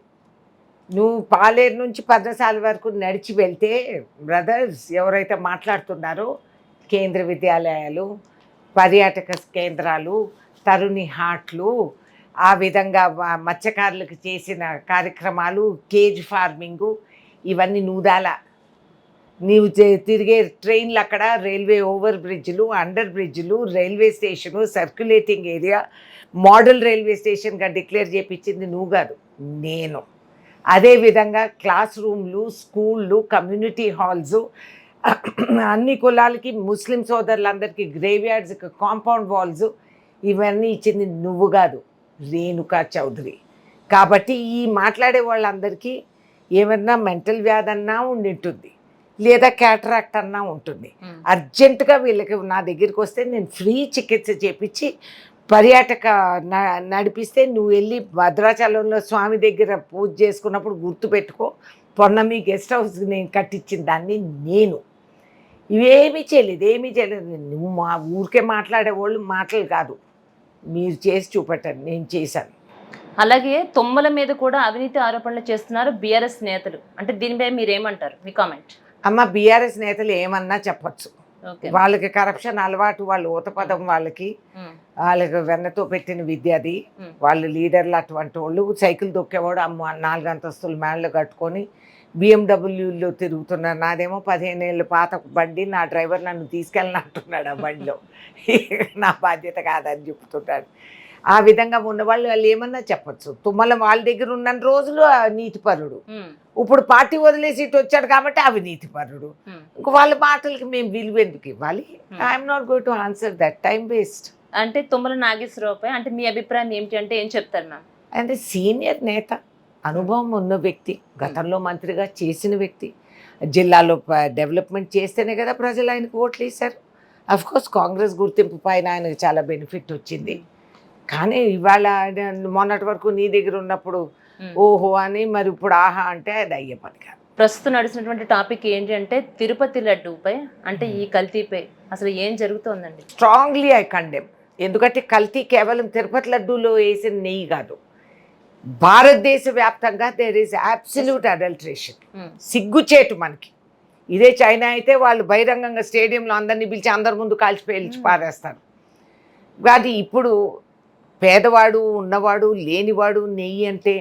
నువ్వు పాలేరు నుంచి పద్మశాల వరకు నడిచి వెళ్తే బ్రదర్స్ ఎవరైతే మాట్లాడుతున్నారో, కేంద్ర విద్యాలయాలు, పర్యాటక కేంద్రాలు, తరుణి హాట్లు, ఆ విధంగా మత్స్యకారులకు చేసిన కార్యక్రమాలు, కేజ్ ఫార్మింగు, ఇవన్నీ నీవు తిరిగే ట్రైన్లు, అక్కడ రైల్వే ఓవర్ బ్రిడ్జ్లు, అండర్ బ్రిడ్జ్లు, railway station, circulating area, model railway స్టేషన్గా డిక్లేర్ చేయించింది నువ్వు కాదు, నేను. అదేవిధంగా క్లాస్ రూమ్లు, స్కూళ్ళు, కమ్యూనిటీ హాల్స్, అన్ని కులాలకి, ముస్లిం సోదరులందరికీ గ్రేవ్ యార్డ్స్కి కాంపౌండ్ వాల్స్, ఇవన్నీ ఇచ్చింది నువ్వు కాదు, రేణుకా చౌదరి. కాబట్టి ఈ మాట్లాడే వాళ్ళందరికీ ఏమన్నా మెంటల్ వ్యాధి అన్నా ఉండింటుంది, లేదా క్యాటరాక్ట్ అన్నా ఉంటుంది. అర్జెంటుగా వీళ్ళకి నా దగ్గరికి వస్తే నేను ఫ్రీ చికిత్స చేపించి పర్యాటక నడిపిస్తే, నువ్వు వెళ్ళి భద్రాచలంలో స్వామి దగ్గర పూజ చేసుకున్నప్పుడు గుర్తుపెట్టుకో, పొన్నమి గెస్ట్ హౌస్ నేను కట్టించిన దాన్ని నేను. ఇవేమీ చేయలేదు. నువ్వు మా ఊరికే మాట్లాడేవాళ్ళు మాటలు కాదు, మీరు చేసి చూపెట్టండి. నేను చేశాను. అలాగే తుమ్మల మీద కూడా అవినీతి ఆరోపణలు చేస్తున్నారు బీఆర్ఎస్ నేతలు. అంటే దీనిపై మీరేమంటారు? మీ కామెంట్. అమ్మ, బీఆర్ఎస్ నేతలు ఏమన్నా చెప్పచ్చు. వాళ్ళకి కరప్షన్ అలవాటు, వాళ్ళు ఊతపదం, వాళ్ళకి వెన్నతో పెట్టిన విద్య అది. వాళ్ళు లీడర్లు అటువంటి వాళ్ళు. సైకిల్ దొక్కేవాడు 4 అంతస్తుల మేళ్ళు కట్టుకొని BMW తిరుగుతున్నారు. నాదేమో 15 ఏళ్ళు పాత బండి, నా డ్రైవర్ నన్ను తీసుకెళ్ళనంటున్నాడు ఆ బండిలో. నా బాధ్యత కాదని చెప్తున్నాడు. ఆ విధంగా ఉన్నవాళ్ళు వాళ్ళు ఏమన్నా చెప్పచ్చు. తుమ్మల వాళ్ళ దగ్గర ఉన్న రోజులు నీతిపరుడు, ఇప్పుడు పార్టీ వదిలేసి ఇటు వచ్చాడు కాబట్టి అవినీతిపరుడు. ఇంక వాళ్ళ మాటలకి మేము విలువ ఎందుకు ఇవ్వాలి? I'm not going to answer that, time waste. అంటే తుమ్మల నాగేశ్వరరావుపై అంటే మీ అభిప్రాయం ఏమిటి? అంటే ఏం చెప్తారు మ్యామ్? అంటే సీనియర్ నేత, అనుభవం ఉన్న వ్యక్తి, గతంలో మంత్రిగా చేసిన వ్యక్తి, జిల్లాలో డెవలప్మెంట్ చేస్తేనే కదా ప్రజలు ఆయనకు ఓట్లు వేశారు. అఫ్కోర్స్ కాంగ్రెస్ గుర్తింపు పైన ఆయనకు చాలా బెనిఫిట్ వచ్చింది. కానీ ఇవాళ మొన్నటి వరకు నీ దగ్గర ఉన్నప్పుడు ఓహో అని, మరి ఇప్పుడు ఆహా అంటే అది అయ్యే పని కాదు. ప్రస్తుతం నడిచినటువంటి టాపిక్ ఏంటి అంటే తిరుపతి లడ్డూపై, అంటే ఈ కల్తీపై అసలు ఏం జరుగుతోందండి? Strongly I condemn. ఎందుకంటే కల్తీ కేవలం తిరుపతి లడ్డూలో వేసిన నెయ్యి కాదు, భారతదేశ వ్యాప్తంగా దేర్ ఈజ్ అబ్సల్యూట్ అడల్ట్రేషన్. సిగ్గుచేటు మనకి. ఇదే చైనా అయితే వాళ్ళు బహిరంగంగా స్టేడియంలో అందరినీ పిలిచి అందరి ముందు కాల్చి పేల్చి పారేస్తారు. అది ఇప్పుడు పేదవాడు, ఉన్నవాడు, లేనివాడు నెయ్యి అంటే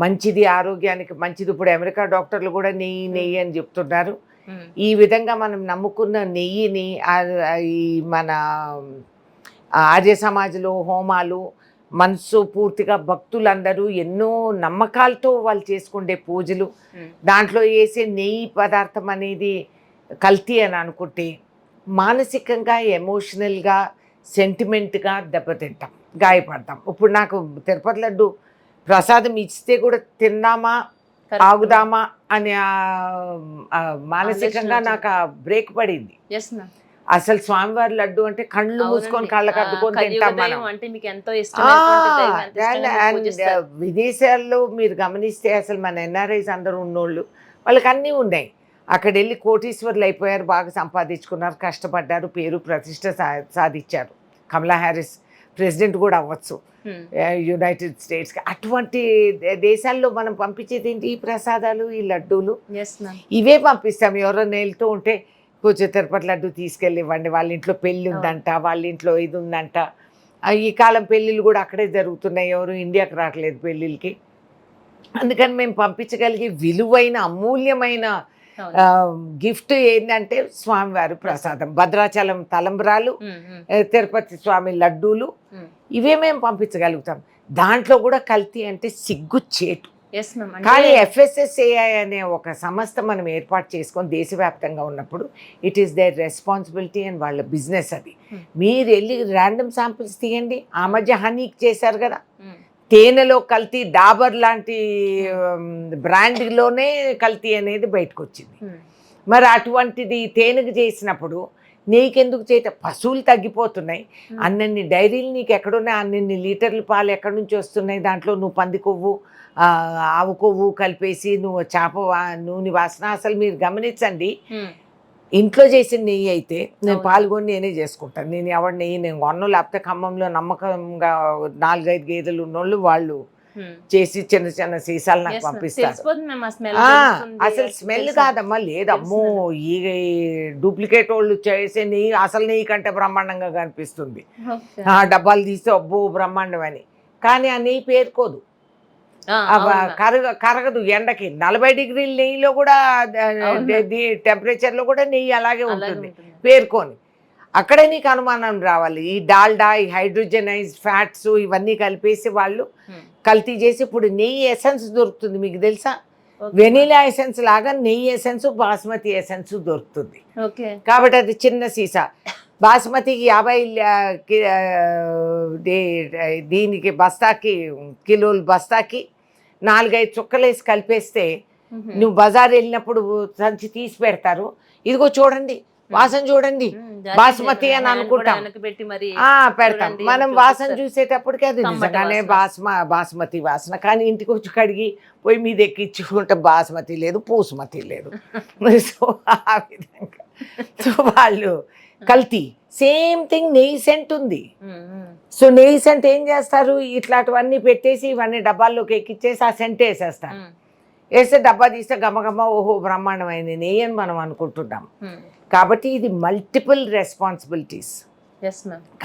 మంచిది, ఆరోగ్యానికి మంచిది. ఇప్పుడు అమెరికా డాక్టర్లు కూడా నెయ్యి అని చెప్తున్నారు. ఈ విధంగా మనం నమ్ముకున్న నెయ్యిని ఈ మన ఆర్య సమాజంలో హోమాలు, మనసు పూర్తిగా భక్తులందరూ ఎన్నో నమ్మకాలతో వాళ్ళు చేసుకునే పూజలు, దాంట్లో వేసే నెయ్యి పదార్థం అనేది కల్తీ అని అనుకుంటే మానసికంగా, ఎమోషనల్గా, సెంటిమెంట్గా దెబ్బతింటాం, గాయపడతాం. ఇప్పుడు నాకు తిరుపతి లడ్డు ప్రసాదం ఇస్తే కూడా తిన్నామా ఆగుదామా అని మానసికంగా నాకు ఆ బ్రేక్ పడింది. Yes ma'am. అసలు స్వామివారి లడ్డు అంటే కళ్ళు మూసుకొని కళ్ళకు అద్దుకొని తింటాం మనం. అంటే మీకు ఎంతో ఇష్టమైనటువంటి దైవం, ఎంత ఇష్టంగా మీరు అండ్ పూజిస్తారు. విదేశాల్లో మీరు గమనిస్తే అసలు మన ఎన్ఆర్ఐస్ అందరూ ఉన్నోళ్ళు వాళ్ళకి అన్నీ ఉన్నాయి. అక్కడ వెళ్ళి కోటీశ్వర్లు అయిపోయారు, బాగా సంపాదించుకున్నారు, కష్టపడ్డారు, పేరు ప్రతిష్ట సాధించారు. కమలా హ్యారిస్ ప్రెసిడెంట్ కూడా అవ్వచ్చు యునైటెడ్ స్టేట్స్కి. అటువంటి దేశాల్లో మనం పంపించేది ఏంటి? ఈ ప్రసాదాలు, ఈ లడ్డూలు, ఎస్ మ్యామ్. ఇవే పంపిస్తాం. ఎవరైనా వెళ్తూ ఉంటే కొంచెం తిరుపతి లడ్డు తీసుకెళ్ళి ఇవ్వండి, వాళ్ళ ఇంట్లో పెళ్ళి ఉందంట, వాళ్ళ ఇంట్లో ఇది ఉందంట. ఈ కాలం పెళ్ళిళ్ళు కూడా అక్కడే జరుగుతున్నాయి, ఎవరు ఇండియాకి రావట్లేదు పెళ్ళిళ్ళకి. అందుకని మేము పంపించగలిగే విలువైన అమూల్యమైన గిఫ్ట్ ఏంటంటే స్వామివారి ప్రసాదం, భద్రాచలం తలంబ్రాలు, తిరుపతి స్వామి లడ్డూలు, ఇవే మేము పంపించగలుగుతాం. దాంట్లో కూడా కల్తీ అంటే సిగ్గుచేటు. కానీ FSSAI అనే ఒక సంస్థ మనం ఏర్పాటు చేసుకొని దేశవ్యాప్తంగా ఉన్నప్పుడు it is there responsibility and వాళ్ళ బిజినెస్ అది. మీరు వెళ్ళి ర్యాండమ్ శాంపిల్స్ తీయండి. ఆ మధ్య హనీకి చేశారు కదా, తేనెలో కల్తీ, డాబర్ లాంటి బ్రాండ్లోనే కల్తీ అనేది బయటకు వచ్చింది. మరి అటువంటిది తేనెకు చేసినప్పుడు నీకెందుకు చేయట? పశువులు తగ్గిపోతున్నాయి, అన్నన్ని డైరీలు నీకు ఎక్కడున్నాయి, అన్నన్ని లీటర్లు పాలు ఎక్కడి నుంచి వస్తున్నాయి, దాంట్లో నువ్వు పంది కొవ్వు, ఆవు కొవ్వు కలిపేసి నువ్వు చేప నూనె వాసన. అసలు మీరు గమనించండి, ఇంట్లో చేసిన నెయ్యి అయితే నేను పాల్గొని నేనే చేసుకుంటాను. నేను ఎవరి నెయ్యి నేను కొన్ను, లేకపోతే ఖమ్మంలో నమ్మకంగా 4-5 గేదెలు ఉన్నోళ్ళు వాళ్ళు చేసి చిన్న చిన్న సీసాలు నాకు పంపిస్తారు. అసలు స్మెల్ కాదమ్మా, లేదమ్మో ఈ డూప్లికేట్ వాళ్ళు చేసే నెయ్యి అసలు నెయ్యి కంటే బ్రహ్మాండంగా కనిపిస్తుంది. ఆ డబ్బాలు తీస్తే అబ్బో బ్రహ్మాండం అని. కానీ ఆ నెయ్యి పేరుకోదు, కరగదు ఎండకి. 40 డిగ్రీల నెయ్యిలో కూడా టెంపరేచర్లో కూడా నెయ్యి అలాగే ఉంటుంది పేరుకొని. అక్కడే నీకు అనుమానం రావాలి. ఈ డాల్డా, ఈ హైడ్రోజనైజ్ ఫ్యాట్స్ ఇవన్నీ కలిపేసి వాళ్ళు కల్తీ చేసి ఇప్పుడు నెయ్యి ఎసెన్స్ దొరుకుతుంది. మీకు తెలుసా? వెనీలా ఎసెన్స్ లాగా నెయ్యి ఎసెన్స్, బాస్మతి ఎసెన్స్ దొరుకుతుంది. కాబట్టి అది చిన్న సీసా. బాస్మతికి 50 దీనికి బస్తాకి కిలోలు బస్తాకి 4-5 చుక్కలేసి కలిపేస్తే నువ్వు బజార్ వెళ్ళినప్పుడు సంచి తీసి పెడతారు. ఇదిగో చూడండి, వాసన చూడండి, బాస్మతి అని అనుకుంటాం, పెడతాం. మనం వాసన చూసేటప్పటికి అది నిజంగానే బాస్మతి వాసన. కానీ ఇంటికి వచ్చి కడిగి పొయ్యి మీద ఎక్కించుకుంటే బాస్మతి లేదు, పూసుమతి లేదు. సో ఆ విధంగా సో వాళ్ళు కల్తీ. సేమ్ థింగ్ నెయ్యి సెంట్ ఉంది. సో నెయ్యి సెంట్ ఏం చేస్తారు? ఇట్లాంటివన్నీ పెట్టేసి ఇవన్నీ డబ్బాల్లోకి ఎక్కిచ్చేసి ఆ సెంట్ వేసేస్తారు. వేస్తే డబ్బా తీస్తే గమగమ్మ ఓహో బ్రహ్మాండమైంది నెయ్యి అని మనం అనుకుంటున్నాం. కాబట్టి ఇది మల్టిపుల్ రెస్పాన్సిబిలిటీస్.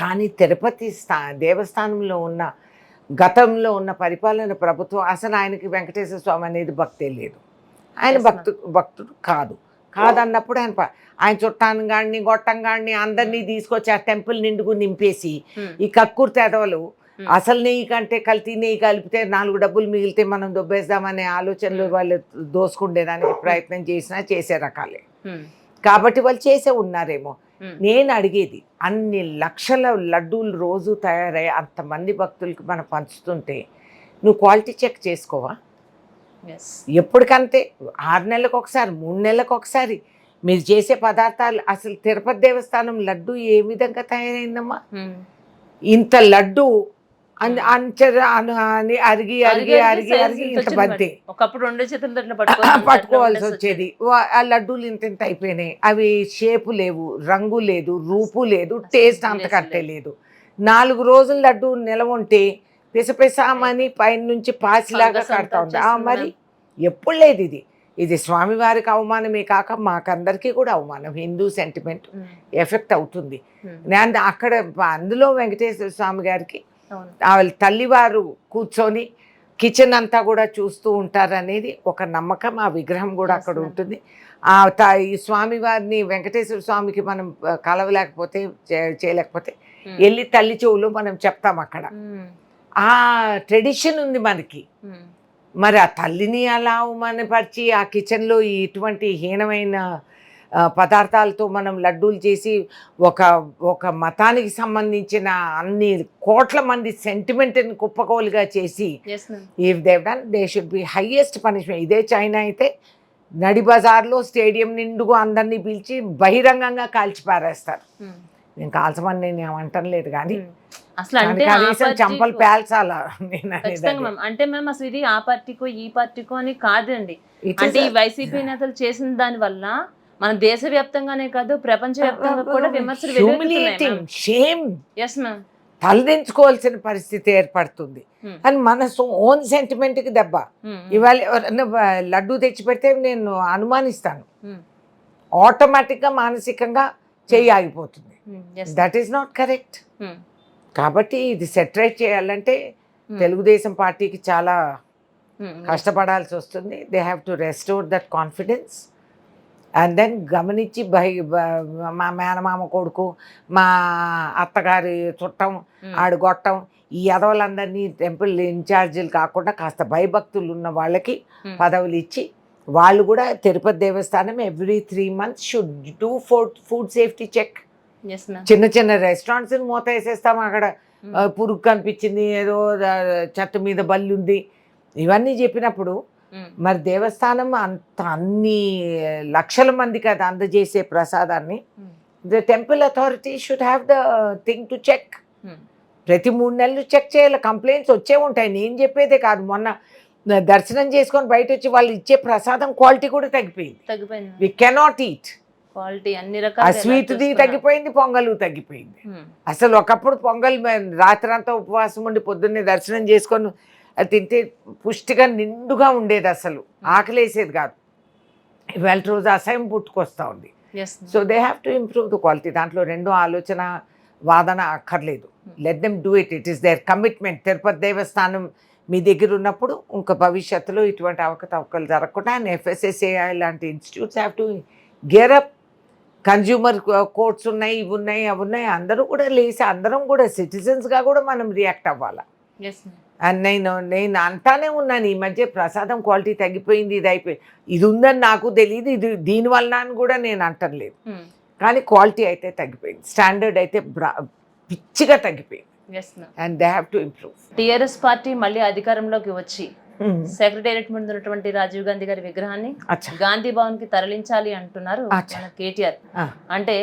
కానీ తిరుపతి దేవస్థానంలో ఉన్న గతంలో ఉన్న పరిపాలన ప్రభుత్వం అసలు ఆయనకి వెంకటేశ్వర స్వామి అనేది భక్తే లేదు. ఆయన భక్తుడు కాదన్నప్పుడు ఆయన చుట్టాన్ని గాడిని గొట్టంగాడిని అందరినీ తీసుకొచ్చి ఆ టెంపుల్ నిండుకు నింపేసి ఈ కక్కుర్తి ఎదవలు అసలు నెయ్యి కంటే కల్తీ నెయ్యి కలిపితే 4 డబ్బులు మిగిలితే మనం దొబ్బేద్దామనే ఆలోచనలు వాళ్ళు దోసుకుండేదానికి ప్రయత్నం చేసే రకాలే. కాబట్టి వాళ్ళు చేసే ఉన్నారేమో. నేను అడిగేది, అన్ని లక్షల లడ్డూలు రోజు తయారయ్యి అంతమంది భక్తులకి మనం పంచుతుంటే నువ్వు క్వాలిటీ చెక్ చేసుకోవా? ఎప్పటికంతే 6 నెలలకు ఒకసారి, 3 నెలలకు ఒకసారి మీరు చేసే పదార్థాలు. అసలు తిరుపతి దేవస్థానం లడ్డు ఏ విధంగా తయారైందమ్మా? ఇంత లడ్డు అరిగి ఇంత బంతి పట్టుకోవాల్సి వచ్చేది. ఆ లడ్డూలు ఇంత అయిపోయినాయి. అవి షేపు లేవు, రంగు లేదు, రూపు లేదు, టేస్ట్ అంతకంటే లేదు. 4 రోజులు లడ్డు నిలవ ఉంటే పిసపిసామని పైన నుంచి పాసిలాగా కడతా ఉంది. మరి ఎప్పుడు లేదు ఇది స్వామివారికి అవమానమే కాక మాకందరికీ కూడా అవమానం. హిందూ సెంటిమెంట్ ఎఫెక్ట్ అవుతుంది. నేను అక్కడ అందులో వెంకటేశ్వర స్వామి గారికి తల్లివారు కూర్చొని కిచెన్ అంతా కూడా చూస్తూ ఉంటారనేది ఒక నమ్మకం. ఆ విగ్రహం కూడా అక్కడ ఉంటుంది. ఈ స్వామివారిని వెంకటేశ్వర స్వామికి మనం కలవలేకపోతే చేయలేకపోతే వెళ్ళి తల్లి చెవులు మనం చెప్తాం. అక్కడ ఆ ట్రెడిషన్ ఉంది మనకి. మరి ఆ తల్లిని అలా అవమానపరిచి ఆ కిచెన్లో ఇటువంటి హీనమైన పదార్థాలతో మనం లడ్డూలు చేసి ఒక ఒక మతానికి సంబంధించిన అన్ని కోట్ల మంది సెంటిమెంట్ని కుప్పకోలుగా చేసి yes ma'am. If they've done they should be highest punishment. ఇదే చైనా అయితే నడి బజార్లో స్టేడియం నిండుగా అందరినీ పిలిచి బహిరంగంగా కాల్చి పారేస్తారు. నేను కాల్చమని నేను ఏమంటలేదు కానీ అసలు అంటే కనీసం చంపలు పేల్చాలా నేను అనేది. ఖచ్చితంగా మ్యామ్. అంటే మ్యామ్ అసలు ఇది ఆ పార్టీకో ఈ పార్టీకో అని కాదండి. అంటే ఈ వైసీపీ నేతలు చేసిన దాని వల్ల మన దేశవ్యాప్తంగానే కాదు ప్రపంచ వ్యాప్తంగా కూడా విమర్శలు హ్యూమిలియేటింగ్, షేమ్, ఎస్ మ్యామ్. తలదించుకోవాల్సిన పరిస్థితి ఏర్పడుతుంది. అని మన ఓన్ సెంటిమెంట్కి దెబ్బ. ఇవాళ ఎవరన్నా లడ్డూ తెచ్చి పెడితే నేను అనుమానిస్తాను, ఆటోమేటిక్గా మానసికంగా చెయ్యి ఆగిపోతుంది. That is not correct. కాబట్టి ఇది సెటరేట్ చేయాలంటే తెలుగుదేశం పార్టీకి చాలా కష్టపడాల్సి వస్తుంది. They have to restore that confidence and then గమనించి మా మేనమామ కొడుకు, మా అత్తగారి చుట్టం, ఆడు గొట్టం, ఈ ఎదవలందరినీ టెంపుల్ ఇన్ఛార్జీలు కాకుండా కాస్త భయభక్తులు ఉన్న వాళ్ళకి పదవులు ఇచ్చి వాళ్ళు కూడా Tirupati Devasthanam every 3 months should do food safety check. చిన్న చిన్న రెస్టారెంట్స్ మూత వేసేస్తాం, అక్కడ పురుగు కనిపించింది, ఏదో చెత్త మీద బల్లి ఉంది, ఇవన్నీ చెప్పినప్పుడు మరి దేవస్థానం అన్ని లక్షల మందికి అది అందజేసే ప్రసాదాన్ని the temple authority should have the thing to check. ప్రతి 3 నెలలు చెక్ చేయాలి. కంప్లైంట్స్ వచ్చే ఉంటాయి, నేను చెప్పేదే కాదు. మొన్న దర్శనం చేసుకొని బయట వచ్చి వాళ్ళు ఇచ్చే ప్రసాదం క్వాలిటీ కూడా తగ్గిపోయింది. We cannot eat. ఆ స్వీట్ది తగ్గిపోయింది, పొంగల్ తగ్గిపోయింది. అసలు ఒకప్పుడు పొంగల్ రాత్రంతా ఉపవాసం ఉండి పొద్దున్నే దర్శనం చేసుకొని అది తింటే పుష్టిగా నిండుగా ఉండేది, అసలు ఆకలేసేది కాదు. ఇవాళ రోజు అసహ్యం పుట్టుకొస్తూ ఉంది. So they have to improve the quality. దాంట్లో రెండో ఆలోచన వాదన అక్కర్లేదు. Let them do it. It is their commitment. Tirupati దేవస్థానం మీ దగ్గర ఉన్నప్పుడు ఇంకా భవిష్యత్తులో ఇటువంటి అవకతవకలు జరగకుండా అండ్ FSSAI లాంటి institutes have to gear up. Consumer courts ఉన్నాయి, ఇవి ఉన్నాయి, అవి ఉన్నాయి. అందరూ కూడా లేసి అందరం కూడా సిటిజన్స్గా కూడా మనం రియాక్ట్ అవ్వాలి. అండ్ నేను అంటానే ఉన్నాను, ఈ మధ్య ప్రసాదం క్వాలిటీ తగ్గిపోయింది, ఇది అయిపోయింది, ఇది ఉందని నాకు తెలియదు, ఇది దీనివల్ల అని కూడా నేను అంటలేదు. కానీ క్వాలిటీ అయితే తగ్గిపోయింది, స్టాండర్డ్ అయితే పిచ్చిగా తగ్గిపోయింది. And they have to improve. TRS party మళ్ళీ అధికారంలోకి వచ్చి సెక్రటేరియట్ ముందు ఉన్నటువంటి రాజీవ్ గాంధీ గారి విగ్రహాన్ని గాంధీ భవన్ కి తరలించాలి అంటున్నారు మన కేటీఆర్. అంటే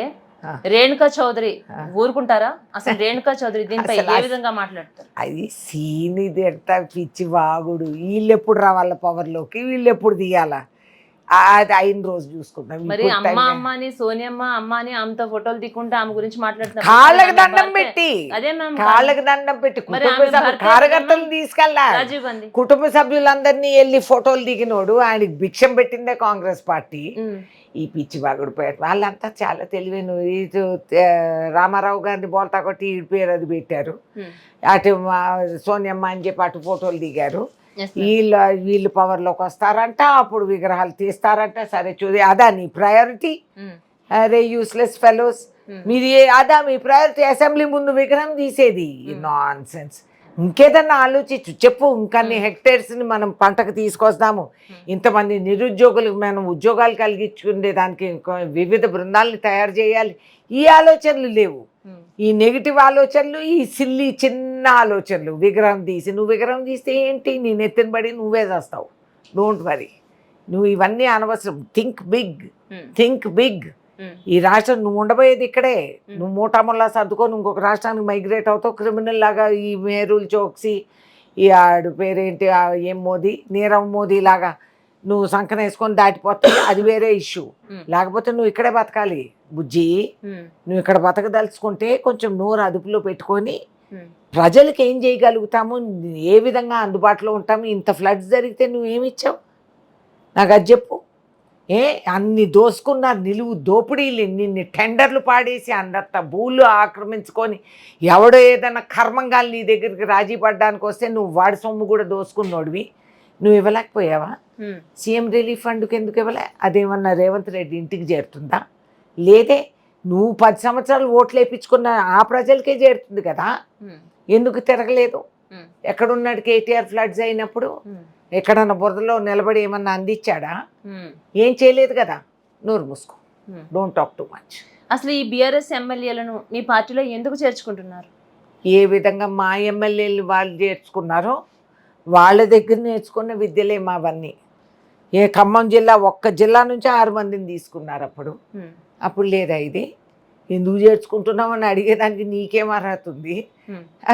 రేణుకా చౌదరి ఊరుకుంటారా? అసలు రేణుకా చౌదరి దీనిపై ఏ విధంగా మాట్లాడతారు? అది సీన్ ఇది ఎట్లా పిచ్చి వాగుడు. వీళ్ళు ఎప్పుడు రావాల పవర్లోకి, వీళ్ళు ఎప్పుడు తీయాలా, అది అయిన రోజు చూసుకుందాం. మరి అమ్మ అమ్మని సోనియమ్మ అమ్మని ఆమెతో ఫోటోలు దిక్కుంటే ఆమె గురించి మాట్లాడుతున్నారు. కాళ్ళకి దండం పెట్టి, అదే మ్యామ్, కాళ్ళకి దండం పెట్టి కార్యకర్తలు తీసుకెళ్ళా, రాజీవ్ గాంధీ కుటుంబ సభ్యులందరినీ వెళ్ళి ఫోటోలు దిగినోడు, ఆయనకి భిక్షం పెట్టిందే కాంగ్రెస్ పార్టీ. ఈ పిచ్చి బాగుడు పోయారు వాళ్ళంతా చాలా తెలివైన. ఇది రామారావు గారిని బోల్తా కొట్టి ఈ పేరు అది పెట్టారు, అటు సోనియమ్మ అని చెప్పి అటు ఫోటోలు దిగారు. వీళ్ళు పవర్లోకి వస్తారంట, అప్పుడు విగ్రహాలు తీస్తారంట. సరే చూది, అదా నీ ప్రయారిటీ? అరే యూస్లెస్ ఫెలోస్, మీది అదా మీ ప్రయారిటీ? అసెంబ్లీ ముందు విగ్రహం తీసేది నాన్ సెన్స్. ఇంకేదన్నా ఆలోచించు, చెప్పు. ఇంకన్ని హెక్టేర్స్ని మనం పంటకు తీసుకొస్తాము, ఇంతమంది నిరుద్యోగులకు మనం ఉద్యోగాలు కలిగించుకునే దానికి వివిధ బృందాలని తయారు చేయాలి. ఈ ఆలోచనలు లేవు, ఈ నెగిటివ్ ఆలోచనలు, ఈ సిల్లి చిన్న ఆలోచనలు. విగ్రహం తీసి, నువ్వు విగ్రహం తీస్తే ఏంటి, నీ నెత్తిన పడి నువ్వే చేస్తావు. డోంట్ వరీ, నువ్వు ఇవన్నీ అనవసరం. Think big, think big. ఈ రాష్ట్రం నువ్వు ఉండబోయేది ఇక్కడే. నువ్వు మూటాముల్లా సర్దుకొని ఇంకొక రాష్ట్రానికి మైగ్రేట్ అవుతావు క్రిమినల్ లాగా. ఈ మేరుల్ చోక్సీ, ఈ ఆడు పేరేంటి, ఏం మోదీ, నీరవ్ మోదీ లాగా నువ్వు సంకన వేసుకొని దాటిపోతావు, అది వేరే ఇష్యూ. లేకపోతే నువ్వు ఇక్కడే బతకాలి బుజ్జి. నువ్వు ఇక్కడ బతకదలుచుకుంటే కొంచెం నోరు అదుపులో పెట్టుకొని ప్రజలకు ఏం చేయగలుగుతాము, ఏ విధంగా అందుబాటులో ఉంటాము. ఇంత ఫ్లడ్స్ జరిగితే నువ్వేమిచ్చావు నాకు అది చెప్పు. అన్ని దోసుకున్నారు, నిలువు దోపిడీలు, నిన్ను టెండర్లు పాడేసి అందరిత భూలు ఆక్రమించుకొని ఎవడో ఏదైనా కర్మంగాలు నీ దగ్గరికి రాజీ పడ్డానికి వస్తే నువ్వు వాడి సొమ్ము కూడా దోసుకున్నోడివి. నువ్వు ఇవ్వలేకపోయావా? సీఎం రిలీఫ్ ఫండ్కి ఎందుకు ఇవ్వలే? అదేమన్నా రేవంత్ రెడ్డి ఇంటికి చేరుతుందా? లేదే, నువ్వు 10 సంవత్సరాలు ఓట్లు వేయించుకున్న ఆ ప్రజలకే చేరుతుంది కదా, ఎందుకు తిరగలేదు? ఎక్కడున్నాడు కేటీఆర్ ఫ్లడ్స్ అయినప్పుడు? ఎక్కడన్నా బురదలో నిలబడి ఏమన్నా అందించాడా? ఏం చేయలేదు కదా. నోరు మూసుకో. Don't talk too much. అసలు ఈ బీఆర్ఎస్ ఎమ్మెల్యేలను మీ పార్టీలో ఎందుకు చేర్చుకుంటున్నారు? ఏ విధంగా మా ఎమ్మెల్యేలు వాళ్ళు నేర్చుకున్నారో వాళ్ళ దగ్గర నేర్చుకున్న విద్యలే మావన్నీ. ఏ ఖమ్మం జిల్లా ఒక్క జిల్లా నుంచి 6 మందిని తీసుకున్నారు అప్పుడు లేదా ఇది ఎందుకు చేర్చుకుంటున్నావు అని అడిగేదానికి నీకేం అర్హత ఉంది?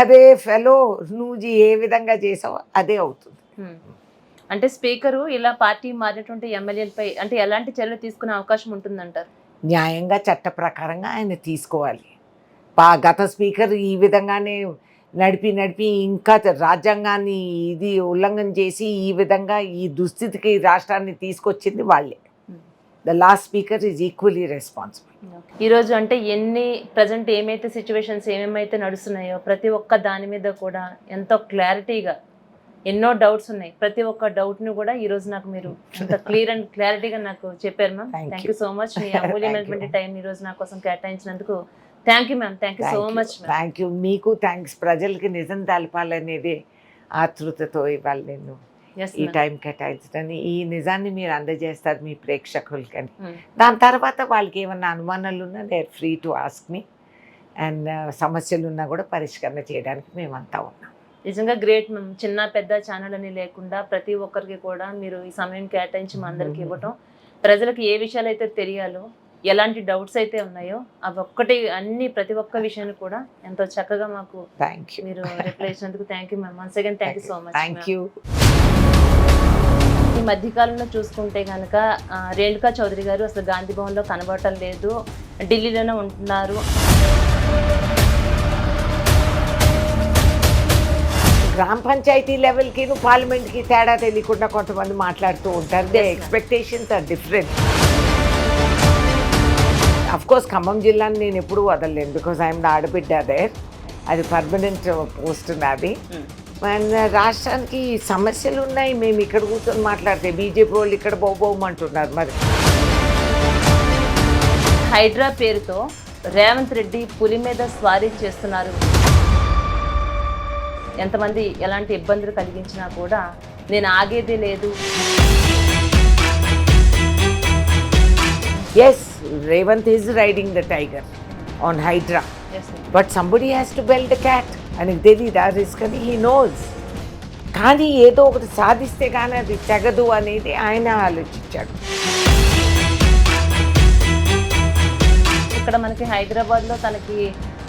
అదే ఫెలో నువ్వు ఏ విధంగా చేసావో అదే అవుతుంది. అంటే స్పీకరు ఇలా పార్టీ మారినటువంటి ఎమ్మెల్యేలపై అంటే ఎలాంటి చర్యలు తీసుకునే అవకాశం ఉంటుందంటారు? న్యాయంగా చట్ట ప్రకారంగా ఆయన తీసుకోవాలి. గత స్పీకర్ ఈ విధంగానే నడిపి ఇంకా రాజ్యాంగాన్ని ఇది ఉల్లంఘన చేసి ఈ విధంగా ఈ దుస్థితికి రాష్ట్రాన్ని తీసుకొచ్చింది వాళ్ళే. The last speaker is equally responsible. ఈరోజు అంటే ప్రజెంట్ ఏమైతే సిచ్యువేషన్స్ ఏమేమైతే నడుస్తున్నాయో ప్రతి ఒక్క దాని మీద కూడా ఎంతో క్లారిటీగా ఎన్నో డౌట్స్ ఉన్నాయి. ప్రతి ఒక్క డౌట్ని కూడా ఈరోజు నాకు మీరు అంత క్లియర్ అండ్ క్లారిటీగా నాకు చెప్పారు ma'am. Thank you so much. మీ అమూల్యమైనటువంటి టైం ఈరోజు నా కోసం కేటాయించినందుకు thank you ma'am. Thank you so much. Thank you. మీకు థ్యాంక్స్. ప్రజలకి నిజం తెలపాలనేది ఆతృతతో ఇవాళ నేను ఈ టైం కేటాయించడానికి ఈ నిజాన్ని మీరు అందజేస్తారు మీ ప్రేక్షకులకని. దాని తర్వాత వాళ్ళకి ఏమన్నా అనుమానాలు ఉన్నా they are free to ask me and సమస్యలు ఉన్నా కూడా పరిష్కరణ చేయడానికి మేమంతా ఉన్నాం. నిజంగా గ్రేట్ మ్యామ్. చిన్న పెద్ద ఛానల్ అని లేకుండా ప్రతి ఒక్కరికి కూడా మీరు ఈ సమయం కేటాయించి మా అందరికి ఇవ్వటం, ప్రజలకు ఏ విషయాలు అయితే తెలియాలో ఎలాంటి డౌట్స్ అయితే ఉన్నాయో అవి ఒక్కటి అన్ని ప్రతి ఒక్క విషయాన్ని కూడా ఎంతో చక్కగా మాకు మీరు రిప్లై ఇచ్చినందుకు thank you ma'am. Once again thank you so much. Thank you. ఈ మధ్యకాలంలో చూసుకుంటే కనుక రేణుకా చౌదరి గారు అసలు గాంధీ భవన్లో కనబడటం లేదు, ఢిల్లీలోనే ఉంటున్నారు. గ్రామ పంచాయతీ లెవెల్కి పార్లమెంట్కి తేడా తెలియకుండా కొంతమంది మాట్లాడుతూ ఉంటారు. They expectations are different. Of course Khammam జిల్లాని నేను ఎప్పుడూ వదలలేను బికాజ్ ఐఎమ్ ద ఆడబిడ్డ దేర్. అది పర్మనెంట్ పోస్ట్ నాది. మన రాష్ట్రానికి సమస్యలు ఉన్నాయి. మేము ఇక్కడ కూర్చొని మాట్లాడితే బీజేపీ వాళ్ళు ఇక్కడ బోబోమంటున్నారు. మరి హైడ్రా పేరుతో రేవంత్ రెడ్డి పులి మీద స్వారీ చేస్తున్నారు. ఎంతమంది ఎలాంటి ఇబ్బందులు కలిగించినా కూడా నేను ఆగేదే లేదు. Yes, Revanth is riding the tiger on HYDRAA, but somebody has to bell the cat. ఆయనకు తెలియదు ఆ రిస్క్ అని. He knows. కానీ ఏదో ఒకటి సాధిస్తే కానీ అది తెగదు అనేది ఆయన ఆలోచించాడు. ఇక్కడ మనకి హైదరాబాద్లో తనకి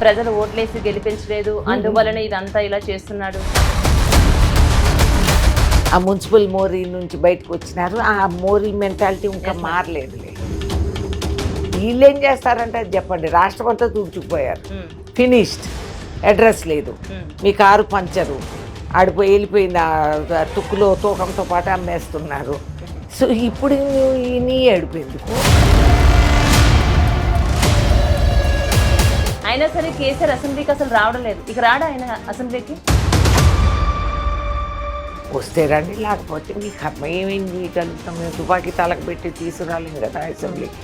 ప్రజలు ఓట్లేసి గెలిపించలేదు, అందువలన ఇదంతా ఇలా చేస్తున్నాడు. ఆ మున్సిపల్ మోరీ నుంచి బయటకు వచ్చినారు. ఆ మోరీ మెంటాలిటీ ఇంకా మారలేదులే. వీళ్ళు ఏం చేస్తారంటే అది చెప్పండి. రాష్ట్రం అంతా తుడుచుకుపోయారు. ఫినిష్డ్. అడ్రస్ లేదు. మీ కారు పంచరు, ఆడిపోయి వెళ్ళిపోయింది. ఆ తుక్కులో తూకంతో పాటు అమ్మేస్తున్నారు. సో ఇప్పుడు నీ ఏడిపోయింది. అయినా సరే కేసీఆర్ అసెంబ్లీకి అసలు రావడం లేదు. ఇక రాడా ఆయన అసెంబ్లీకి? వస్తే రండి, లేకపోతే మీ కర్మ ఏమైంది కలుగుతాం. మేము తుపాకీ తలకు పెట్టి తీసుకురాలేము కదా అసెంబ్లీకి.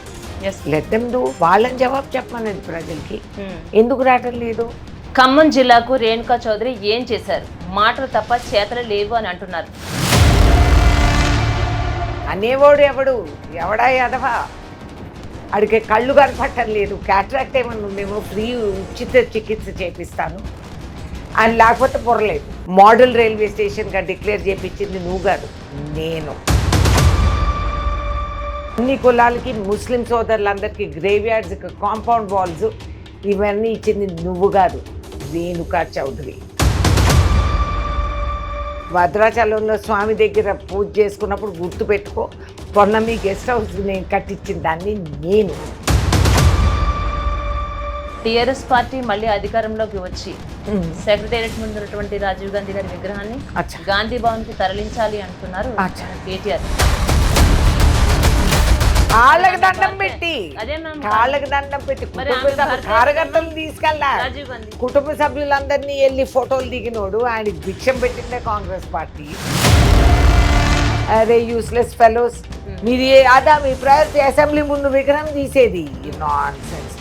Let them do. వాళ్ళని జవాబు చెప్పమనండి ప్రజలకి. ఎందుకు రావటం లేదు? ఖమ్మం జిల్లాకు రేణుకా చౌదరి ఏం చేశారు? మాటలు తప్ప చేతలు లేవు అని అంటున్నారు. అనేవాడు ఎవడా ఎదవా? అడిగే కళ్ళు కనపట్టం లేదు. క్యాట్రాక్ట్ ఏమన్నా ఉందేమో, ఫ్రీ ఉచిత చికిత్స చేపిస్తాను అని, లేకపోతే పొరలేదు. మోడల్ రైల్వే స్టేషన్గా డిక్లేర్ చేయించింది నువ్వు కాదు, నేను. అన్ని కులాలకి ముస్లిం సోదరులందరికీ గ్రేవ్ యార్డ్స్, కాంపౌండ్ వాల్స్ ఇవన్నీ ఇచ్చింది నువ్వు కాదు, రేణుకా చౌదరి. భద్రాచలంలో స్వామి దగ్గర పూజ చేసుకున్నప్పుడు గుర్తు పెట్టుకో, మొన్న మీ గెస్ట్ హౌస్ నేను కట్టించిన దాన్ని నేను. టీఆర్ఎస్ పార్టీ మళ్ళీ అధికారంలోకి వచ్చి సెక్రటేరియట్ ముందు ఉన్నటువంటి రాజీవ్ గాంధీ గారి విగ్రహాన్ని గాంధీ భవన్ కి తరలించాలి అంటున్నారు కేటీఆర్. కాళ్ళకి దండం పెట్టి కార్యకర్తలు తీసుకెళ్ళా. కుటుంబ సభ్యులందరినీ వెళ్ళి ఫోటోలు దిగినోడు ఆయనకి భిక్షం పెట్టిందే కాంగ్రెస్ పార్టీ. అరే యూస్లెస్ ఫెలోస్, మీది అదా మీ ప్రయత్నం అసెంబ్లీ ముందు విగ్రహం తీసేది. Non sense.